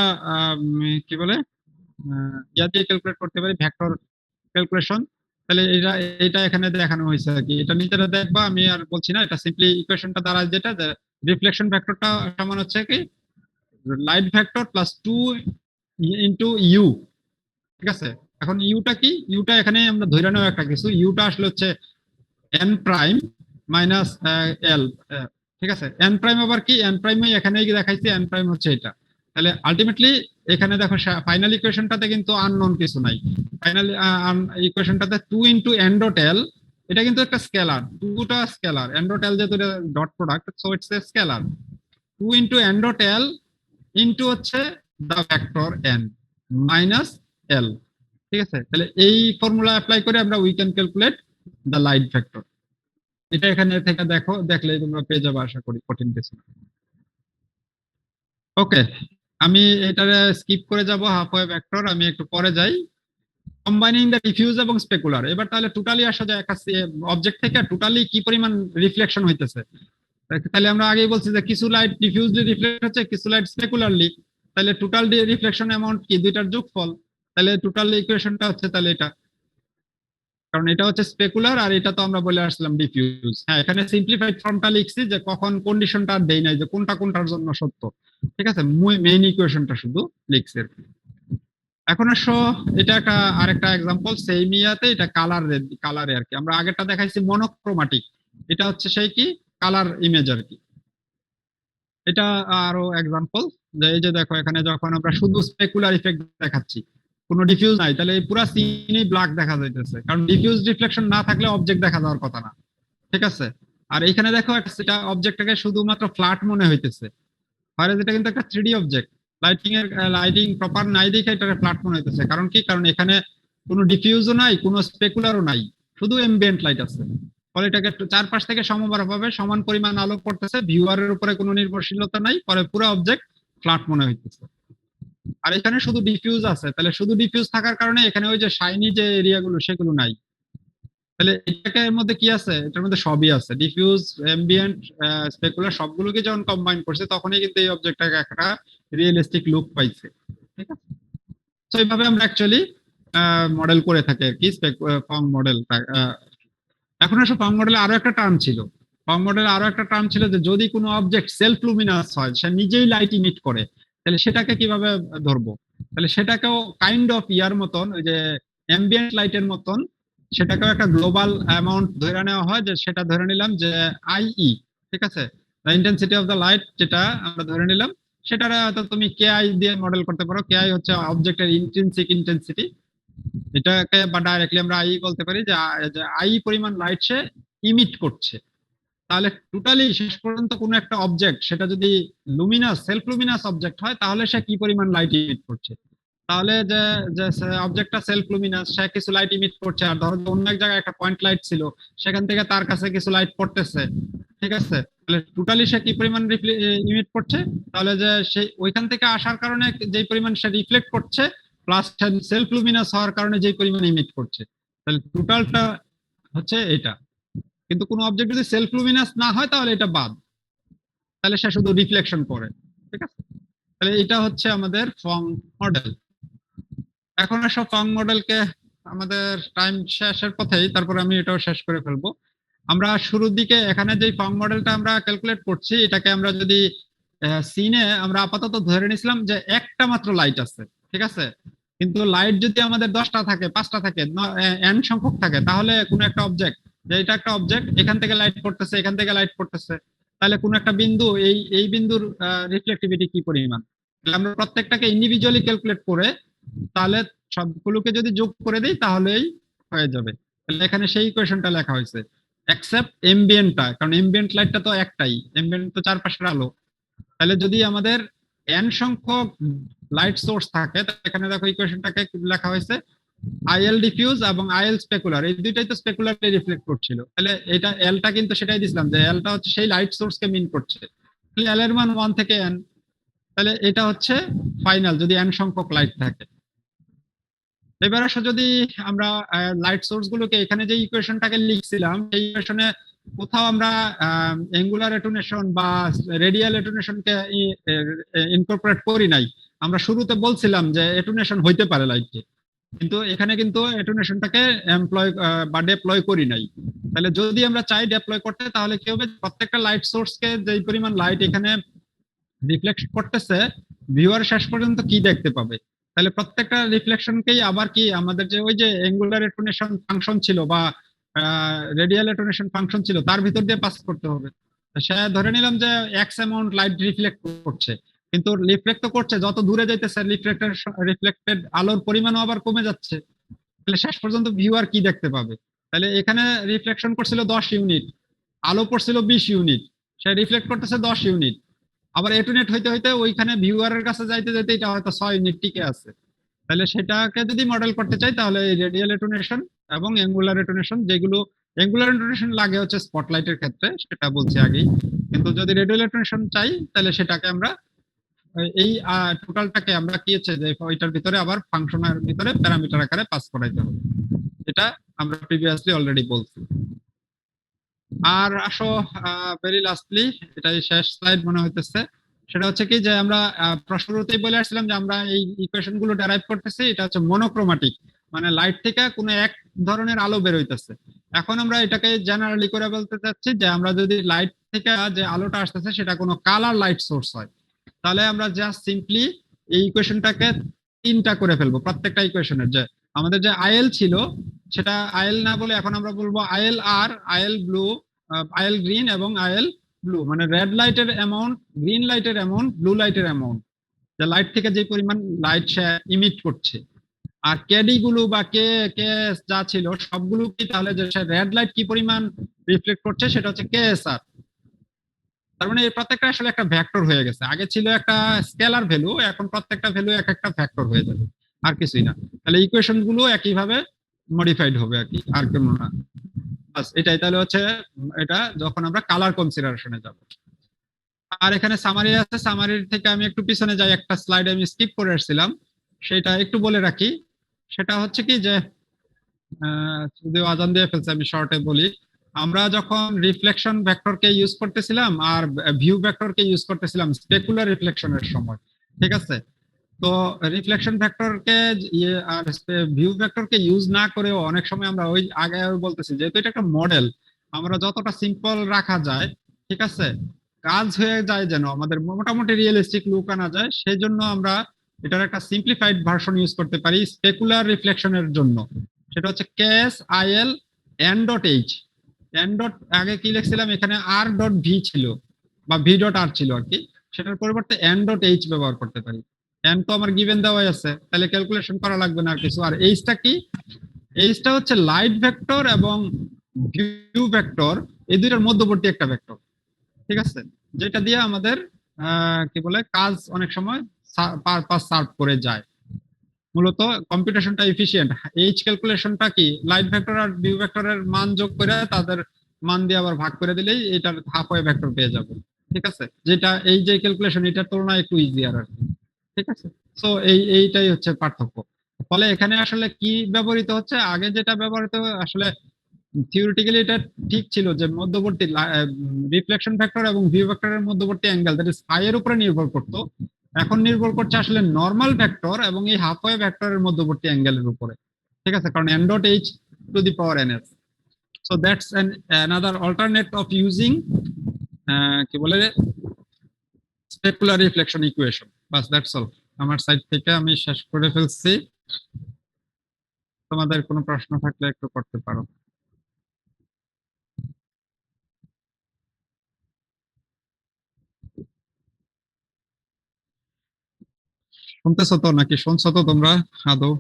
Speaker 1: কি বলে ইয়া দিয়ে ক্যালকুলেট করতে পারি, ভেক্টর ক্যালকুলেশন। তাহলে এটা এখানে দেখানো হয়েছে আর কি, এটা নিজেরা দেখবা, আমি আর বলছি না। এটা সিম্পলি ইকুয়েশনটা দ্বারা যেটা রিফ্লেকশন ভেক্টরটা সমান হচ্ছে কি light vector plus 2 into U, ঠিক আছে। এখন ইউটা কি, ইউটা এখানে আমরা ধরে নেওয়া একটা কিছু, ইউটা আসলে হচ্ছে এন প্রাইম মাইনাস এল, ঠিক আছে। এন প্রাইম আবার কি, এন প্রাইম এখানে দেখাইছি, এন প্রাইম হচ্ছে এটা। তাহলে আলটিমেটলি এখানে দেখো ফাইনাল ইকুয়েশনটাতে কিন্তু আননোন কিছু নাই। ফাইনাল ইকুয়েশনটাতে 2 ইনটু এন ডট এল, এটা কিন্তু একটা স্কেলার, 2টা স্কেলার, এন ডট এল যেহেতু dot product, so it's a scalar. 2 into N dot L into হচ্ছে the vector N minus L, ঠিক আছে। তাহলে এই ফর্মুলা অ্যাপ্লাই করে আমরা we can calculate the light vector. এটা এখানে থেকে দেখো, দেখলে তোমরা পেয়ে যাবে, আশা করি কঠিন কিছু না। ওকে, আমি এটারে স্কিপ করে যাব হাফওয়ে ভেক্টর, আমি একটু পরে যাই। কম্বাইনিং দ্য ডিফিউজ এবং স্পেকুলার, এবার তাহলে টোটালি আসা যায় একটা অবজেক্ট থেকে টোটালি কি পরিমাণ রিফ্লেকশন হইতেছে। তাহলে আমরা আগেই বলছি যে কিছু লাইট ডিফিউজলি রিফ্লেক্ট হচ্ছে, কিছু লাইট স্পেকুলারলি। তাহলে টোটাল রিফ্লেকশন অ্যামাউন্ট কি, দুইটার যোগফল। তাহলে টোটাল ইকুয়েশনটা হচ্ছে তাহলে এটা, কারণ এটা হচ্ছে স্পেকুলার আর এটা তো আমরা বলে আসলাম ডিফিউজ। হ্যাঁ, এখানে সিম্পলিফাইড ফর্মটা লিখছি যে কখন কন্ডিশনটা আর দেই নাই যে কোনটা কোনটার জন্য সত্য, ঠিক আছে, মেইন ইকুয়েশনটা শুধু লিখছি। এখন আসো এটা একটা আরেকটা एग्जांपल সেম ইয়াতে, এটা কালারে আর কি। আমরা আগেরটা দেখাইছি মনোক্রোমাটিক, এটা হচ্ছে সেই কি কালার ইমেজ আর কি। এটা আরো एग्जांपल, যে এই যে দেখো এখানে যখন আমরা শুধু স্পেকুলার ইফেক্ট দেখাচ্ছি, কোনো ডিফিউজ নাই, তাহলে এই পুরো সিনই ব্ল্যাক দেখা যাইতেছে, কারণ ডিফিউজ রিফ্লেকশন না থাকলে অবজেক্ট দেখা যাওয়ার কথা না, ঠিক আছে। আর এখানে দেখো এটা অবজেক্টটাকে শুধুমাত্র ফ্ল্যাট মনে হইতেছে, আর এটা কিন্তু একটা 3D অবজেক্ট। লাইটিং প্রপার নাই দেখে এটা ফ্ল্যাট মনে হইতেছে, কারণ কি, কারণ এখানে কোনো ডিফিউজও নাই, কোনো স্পেকুলারও নাই, শুধু এমবিয়েন্ট লাইট আছে। ফলে এটাকে চারপাশ থেকে সমভাবে সমান পরিমাণ আলো পড়তেছে, ভিউয়ারের উপরে কোনো নির্ভরশীলতা নাই, পরে পুরো অবজেক্ট ফ্ল্যাট মনে হইতেছে। আর এখানে শুধু ডিফিউজ আছে, তাহলে শুধু ডিফিউজ থাকার কারণে এখানে ওই যে শাইনি যে এরিয়াগুলো সেগুলো নাই। তাহলে এটাকে এর মধ্যে কি আছে, এটার মধ্যে সবই আছে, ডিফিউজ, অ্যাম্বিয়েন্ট, স্পেকুলার সবগুলোকে যখন কম্বাইন করছে তখনই কিন্তু এই অবজেক্টটাকে একটা রিয়েলিস্টিক লুক পাইছে। ঠিক আছে, তো এইভাবে আমরা অ্যাকচুয়ালি মডেল করে থাকি আর কি, ফর্ম মডেল। এখন আসলে ফর্ম মডেলে আরো একটা টার্ম ছিল, ফর্ম মডেলে আরো একটা টার্ম ছিল যে যদি কোনো অবজেক্ট সেলফ লুমিনাস হয়, সে নিজেই লাইট ইমিট করে, তাহলে সেটাকে কিভাবে ধরবো? তাহলে সেটাকেও কাইন্ড অফ ইয়ার মতন, ওই যে অ্যাম্বিয়েন্ট লাইটের মতন, সেটাকেও একটা গ্লোবাল অ্যামাউন্ট ধরে নেওয়া হয়, যে সেটা ধরে নিলাম যে আইই, ঠিক আছে, the intensity of the light, যেটা আমরা ধরে নিলাম, সেটা হয়তো তুমি কেআই দিয়ে মডেল করতে পারো। কেআই হচ্ছে অবজেক্টের ইন্ট্রিনসিক ইন্টেন্সিটি, এটাকে বা ডাইরেক্টলি আমরা আই বলতে পারি, যে আই পরিমাণ লাইট সে ইমিট করছে। তাহলে টোটালি শেষ পর্যন্ত কোনো একটা অবজেক্ট, সেটা যদি লুমিনাস, সেলফ লুমিনাস অবজেক্ট হয়, তাহলে সে কি পরিমাণ লাইট ইমিট করছে। তাহলে যে যে অবজেক্টটা সেলফ লুমিনাস, সে কিছু লাইট ইমিট করছে, আর ধরো অন্য এক জায়গায় একটা পয়েন্ট লাইট ছিল, সেখান থেকে তার কাছে কিছু লাইট পড়তেছে, ঠিক আছে, তাহলে টোটালি সে কি পরিমাণ ইমিট করছে, তাহলে যে সেই ওইখান থেকে আসার কারণে যে পরিমাণ সে রিফ্লেক্ট করছে, প্লাস সেলফ লুমিনাস হওয়ার কারণে যে পরিমাণ ইমিট করছে, তাহলে টোটালটা হচ্ছে এটা। কিন্তু কোনো অবজেক্ট যদি সেলফ লুমিনাস না হয় তাহলে এটা বাদ, তাহলে সে শুধু রিফ্লেকশন করে। ঠিক আছে, তাহলে এটা হচ্ছে আমাদের ফর্ম মডেল। এখন সব ফর্ম মডেলকে, আমাদের টাইম শেষের পথেই, তারপর আমি এটাও শেষ করে ফেলবো। আমরা শুরুর দিকে এখানে যে ফর্ম মডেলটা আমরা ক্যালকুলেট করছি, এটাকে আমরা যদি সিনে আমরা আপাতত ধরে নিছিলাম যে একটা মাত্র লাইট আছে, ঠিক আছে, কিন্তু লাইট যদি আমাদের 10টা থাকে, 5টা থাকে, n সংখ্যক থাকে, তাহলে কোনো একটা অবজেক্ট, যে এটা একটা অবজেক্ট, এখান থেকে লাইট পড়তেছে, এখান থেকে লাইট পড়তেছে, তাহলে কোনো একটা বিন্দু, এই বিন্দুর রিফ্লেক্টিভিটি কি পরিমাণ, তাহলে আমরা প্রত্যেকটাকে ইন্ডিভিজুয়ালি ক্যালকুলেট করে, তাহলে সবগুলোকে যদি যোগ করে দিই তাহলেই হয়ে যাবে। তাহলে এখানে সেই ইকুয়েশনটা লেখা হয়েছে, এক্সেপ্ট এমবিয়েন্টটা, কারণ এমবিয়েন্ট লাইটটা তো একটাই, এমবিয়েন্ট তো চারপাশের আলো। তাহলে যদি আমাদের n সংখ্যক লাইট সোর্স থাকে, তাহলে এখানে দেখো ইকুয়েশনটাকে লেখা হয়েছে আইএল ডিফিউজ এবং আইএল স্পেকুলার, এই দুইটাই তো স্পেকুলারলি রিফ্লেক্ট করছিল, তাহলে এটা এলটা কিন্তু সেটাই দিছিলাম যে এলটা হচ্ছে সেই লাইট সোর্সকে মিন করছে, তাহলে এল এর মান 1 থেকে n, তাহলে এটা হচ্ছে ফাইনাল যদি n সংখ্যক লাইট থাকে। এবার আসো যদি আমরা লাইট সোর্স গুলোকে, এখানে যে ইকুয়েশনটাকে লিখছিলাম সেই ইকুয়েশনে কোথাও আমরা অ্যাঙ্গুলার অ্যাটেনুয়েশন বা রেডিয়াল অ্যাটেনুয়েশনকে ইনকর্পোরেট করি নাই। আমরা শুরুতে বলছিলাম যে অ্যাটেনুয়েশন হইতে পারে লাইটে, কিন্তু এখানে কিন্তু অ্যাটেনুয়েশনটাকে এমপ্লয় বা ডেপ্লয় করি নাই। তাহলে যদি আমরা চাই ডেপ্লয় করতে, তাহলে কি হবে, প্রত্যেকটা লাইট সোর্সকে যেই পরিমাণ লাইট এখানে রিফ্লেক্ট করতেছে, ভিউয়ার শেষ পর্যন্ত কি দেখতে পাবে, তাহলে প্রত্যেকটা রিফ্লেকশনকেই আবার কি আমাদের যে ওই যে অ্যাঙ্গুলার অ্যাটেনুয়েশন ফাংশন ছিল বা রেডিয়াল অ্যাটেনুয়েশন ফাংশন ছিল, তার ভিতর দিয়ে পাস করতে হবে। সে ধরে নিলাম যে এক্স অ্যামাউন্ট লাইট রিফ্লেক্ট করছে, কিন্তু রিফ্লেক্ট তো করছে, যত দূরে যাইতেছে রিফ্লেক্টেড আলোর পরিমাণও আবার কমে যাচ্ছে, তাহলে শেষ পর্যন্ত ভিউয়ার কি দেখতে পাবে। তাহলে এখানে রিফ্লেকশন করছিল 10 ইউনিট, আলো পড়ছিল 20 ইউনিট, সে রিফ্লেক্ট করতেছে 10 ইউনিট, আবার এটুনেট হইতে হইতে ওইখানে ভিউয়ারের কাছে যাইতে যাইতে এটা হয়তো 6 ইউনিট টিকে আছে। তাহলে সেটাকে যদি মডেল করতে চাই, তাহলে এই রেডিয়াল এটুনেশন এবং অ্যাঙ্গুলার এটুনেশন, যেগুলো অ্যাঙ্গুলার এটুনেশন লাগে হচ্ছে স্পটলাইটের ক্ষেত্রে, সেটা বলছি আগেই, কিন্তু যদি রেডিয়াল এটুনেশন চাই তাহলে সেটাকে আমরা এই টোটালটাকে আমরা কি হচ্ছে যে ওইটার ভিতরে আবার ফাংশনের ভিতরে প্যারামিটার আকারে পাস করাইতে হবে, এটা আমরা প্রিভিয়াসলি অলরেডি বলছি। আর আসো ভেরি লাস্টলি, এটাই শেষ স্লাইড মনে হইতেছে, সেটা হচ্ছে কি যে আমরা শুরুতেই বলে আসছিলাম যে আমরা এই ইকুয়েশন গুলো ডেরাইভ করতেছি, এটা হচ্ছে মনোক্রোমাটিক, মানে লাইট থেকে কোনো এক ধরনের আলো বের হইতেছে। এখন আমরা এটাকে জেনারেলি করে বলতে চাচ্ছি যে আমরা যদি লাইট থেকে যে আলোটা আসতেছে সেটা কোনো কালার লাইট সোর্স হয়, তাহলে আমরা জাস্ট সিম্পলি এই ইকুয়েশনটাকে 3টা করে ফেলবো। প্রত্যেকটা ইকুয়েশনের যে আমাদের যে আইএল ছিল, সেটা আইএল না বলে এখন আমরা বলবো আইএল আর, আইএল ব্লু, আইএল গ্রিন এবং আইএল ব্লু, মানে রেড লাইটের অ্যামাউন্ট, গ্রিন লাইটের অ্যামাউন্ট, ব্লু লাইটের অ্যামাউন্ট, যে লাইট থেকে যে পরিমাণ লাইট সে ইমিট করছে। আর কেডি গুলো বা কে কে যা ছিল সবগুলো কি, তাহলে যে রেড লাইট কি পরিমাণ রিফ্লেক্ট করছে সেটা হচ্ছে কেএসআর। তার মানে এই প্রত্যেকটা আসলে একটা ভেক্টর হয়ে গেছে, আগে ছিল একটা স্কেলার ভ্যালু, এখন প্রত্যেকটা ভ্যালু এক একটা ভেক্টর হয়ে যাবে, আর কিছুই না। তাহলে ইকুয়েশন গুলো একইভাবে মডিফাইড হবে আর কি, আর কোনো না, বাস এটাই। তাহলে হচ্ছে এটা যখন আমরা কালার কনসিডারেশনে যাব। আর এখানে সামারি আছে, সামারির থেকে আমি একটু পিছনে যাই, একটা স্লাইড আমি স্কিপ করে আসছিলাম, সেটা একটু বলে রাখি। সেটা হচ্ছে কি যে যদিও আজান দিয়ে ফেলছে, আমি শর্টে বলি। আমরা যখন রিফ্লেকশন ভেক্টরকে ইউজ করতেছিলাম আর ভিউ ভেক্টরকে ইউজ করতেছিলাম স্পেকুলার রিফ্লেকশনের সময়, ঠিক আছে? তো রিফ্লেকশন ভেক্টরকে আর ভিউ ভেক্টরকে ইউজ না করেও অনেক সময় আমরা ওই আগে বলতেছি, যেহেতু এটা একটা মডেল, আমরা যতটা সিম্পল রাখা যায়, ঠিক আছে, কাজ হয়ে যায়, যেন আমাদের মোটামুটি রিয়েলিস্টিক লুক আনা যায়, সেই জন্য আমরা এটার একটা সিম্পলিফাইড ভার্সন ইউজ করতে পারি স্পেকুলার রিফ্লেকশনের জন্য। সেটা হচ্ছে KS IL N dot H. N dot আগে কি লিখছিলাম, এখানে আর ডট ভি ছিল বা ভি ডট আর ছিল আর কি, সেটার পরিবর্তে এন ডট এইচ ব্যবহার করতে পারি। এন তো আমার গিভেন দেওয়াই আছে, তাহলে ক্যালকুলেশন করা লাগবে না আর কিছু। আর এইচটা কি? এইচটা হচ্ছে লাইট ভেক্টর এবং ভিউ ভেক্টর, এই দুইটার মধ্যবর্তী একটা ভেক্টর, ঠিক আছে, যেটা দিয়ে আমাদের কি বলে কাজ অনেক সময় পারপাস সার্ভ করে যায়। মূলত কম্পিউটেশনটা এফিশিয়েন্ট। এইচ ক্যালকুলেশনটা কি, লাইট ভেক্টর আর ভিউ ভেক্টরের মান যোগ করে তাদের মান দিয়ে আবার ভাগ করে দিলেই এটার হাফ ওয়ে ভেক্টর পেয়ে যাবে, ঠিক আছে, যেটা এই যে ক্যালকুলেশন এটার তুলনায় একটু ইজিয়ার আর কি, ঠিক আছে। সো এইটাই হচ্ছে পার্থক্য। ফলে এখানে আসলে কি ব্যবহৃত হচ্ছে, আগে যেটা ব্যবহৃত আসলে থিওরিটিক্যালি এটা ঠিক ছিল যে মধ্যবর্তী রিফ্লেকশন ভেক্টর এবং ভিউ ভেক্টরের মধ্যবর্তী অ্যাঙ্গেল, দ্যাট ইজ ফাই এর উপরে নির্ভর করতো। এখন নির্ভর করছে আসলে নরমাল ভেক্টর এবং এই হাফ ওয়ে ভেক্টরের মধ্যবর্তী অ্যাঙ্গেলের উপরে, ঠিক আছে, কারণ n dot h two the power ns। So that's another alternate of using কি বলে specular reflection equation. Bus that's all, আমার সাইড থেকে আমি শেষ করে ফেলছি। তোমাদের কোনো প্রশ্ন থাকলে একটু করতে পারো। শুনতেছো তো নাকি শুনছো তো তোমরা আদৌ?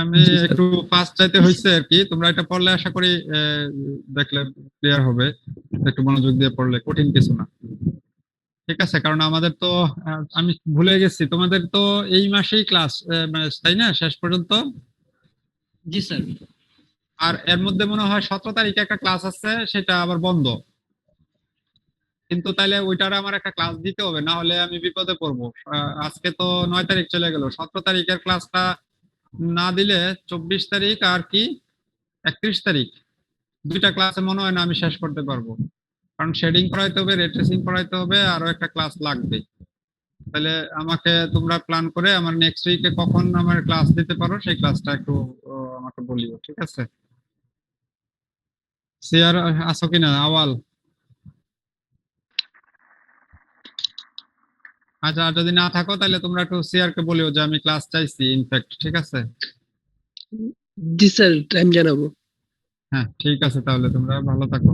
Speaker 1: আমি
Speaker 3: জি, স্যার।
Speaker 1: একটু ফাস্ট চাইতে হয়েছে আর কি, তোমরা এটা পড়লে আশা করি দেখলে ক্লিয়ার হবে, একটু মনোযোগ দিয়ে পড়লে, কঠিন কিছু না, ঠিক আছে। কারণ আমাদের তো আমি ভুলে গেছি, তোমাদের তো এই মাসেই ক্লাস, তাই না, শেষ পর্যন্ত?
Speaker 2: জি স্যার।
Speaker 1: আর এর মধ্যে মনে হয় 17 তারিখে একটা ক্লাস আছে, সেটা আবার বন্ধ। কিন্তু তাইলে ওইটার আমার একটা ক্লাস দিতে হবে, না হলে আমি বিপদে পড়বো। আজকে তো 9 তারিখ চলে গেল, 17 তারিখের ক্লাসটা না দিলে 24 তারিখ আর কি 31 তারিখ, দুইটা ক্লাসে মনে হয় না আমি শেষ করতে পারবো। কারণ শেডিং করাইতে হবে, রে ট্রেসিং করাইতে হবে, আরো একটা ক্লাস লাগবে। তাহলে আমাকে তোমরা প্ল্যান করে আমার নেক্সট উইকে কখন আমার ক্লাস দিতে পারো সেই ক্লাসটা একটু আমাকে বলিও, ঠিক আছে? সিয়ার আছো কিনা আওয়াল? আচ্ছা, আর যদি না থাকো তাহলে তোমরা একটু সিয়ার কে বলিও যে আমি ক্লাস চাইছি ইনফ্যাক্ট, ঠিক আছে?
Speaker 2: জি স্যার, টাইম জানাবো।
Speaker 1: হ্যাঁ ঠিক আছে, তাহলে তোমরা ভালো থাকো।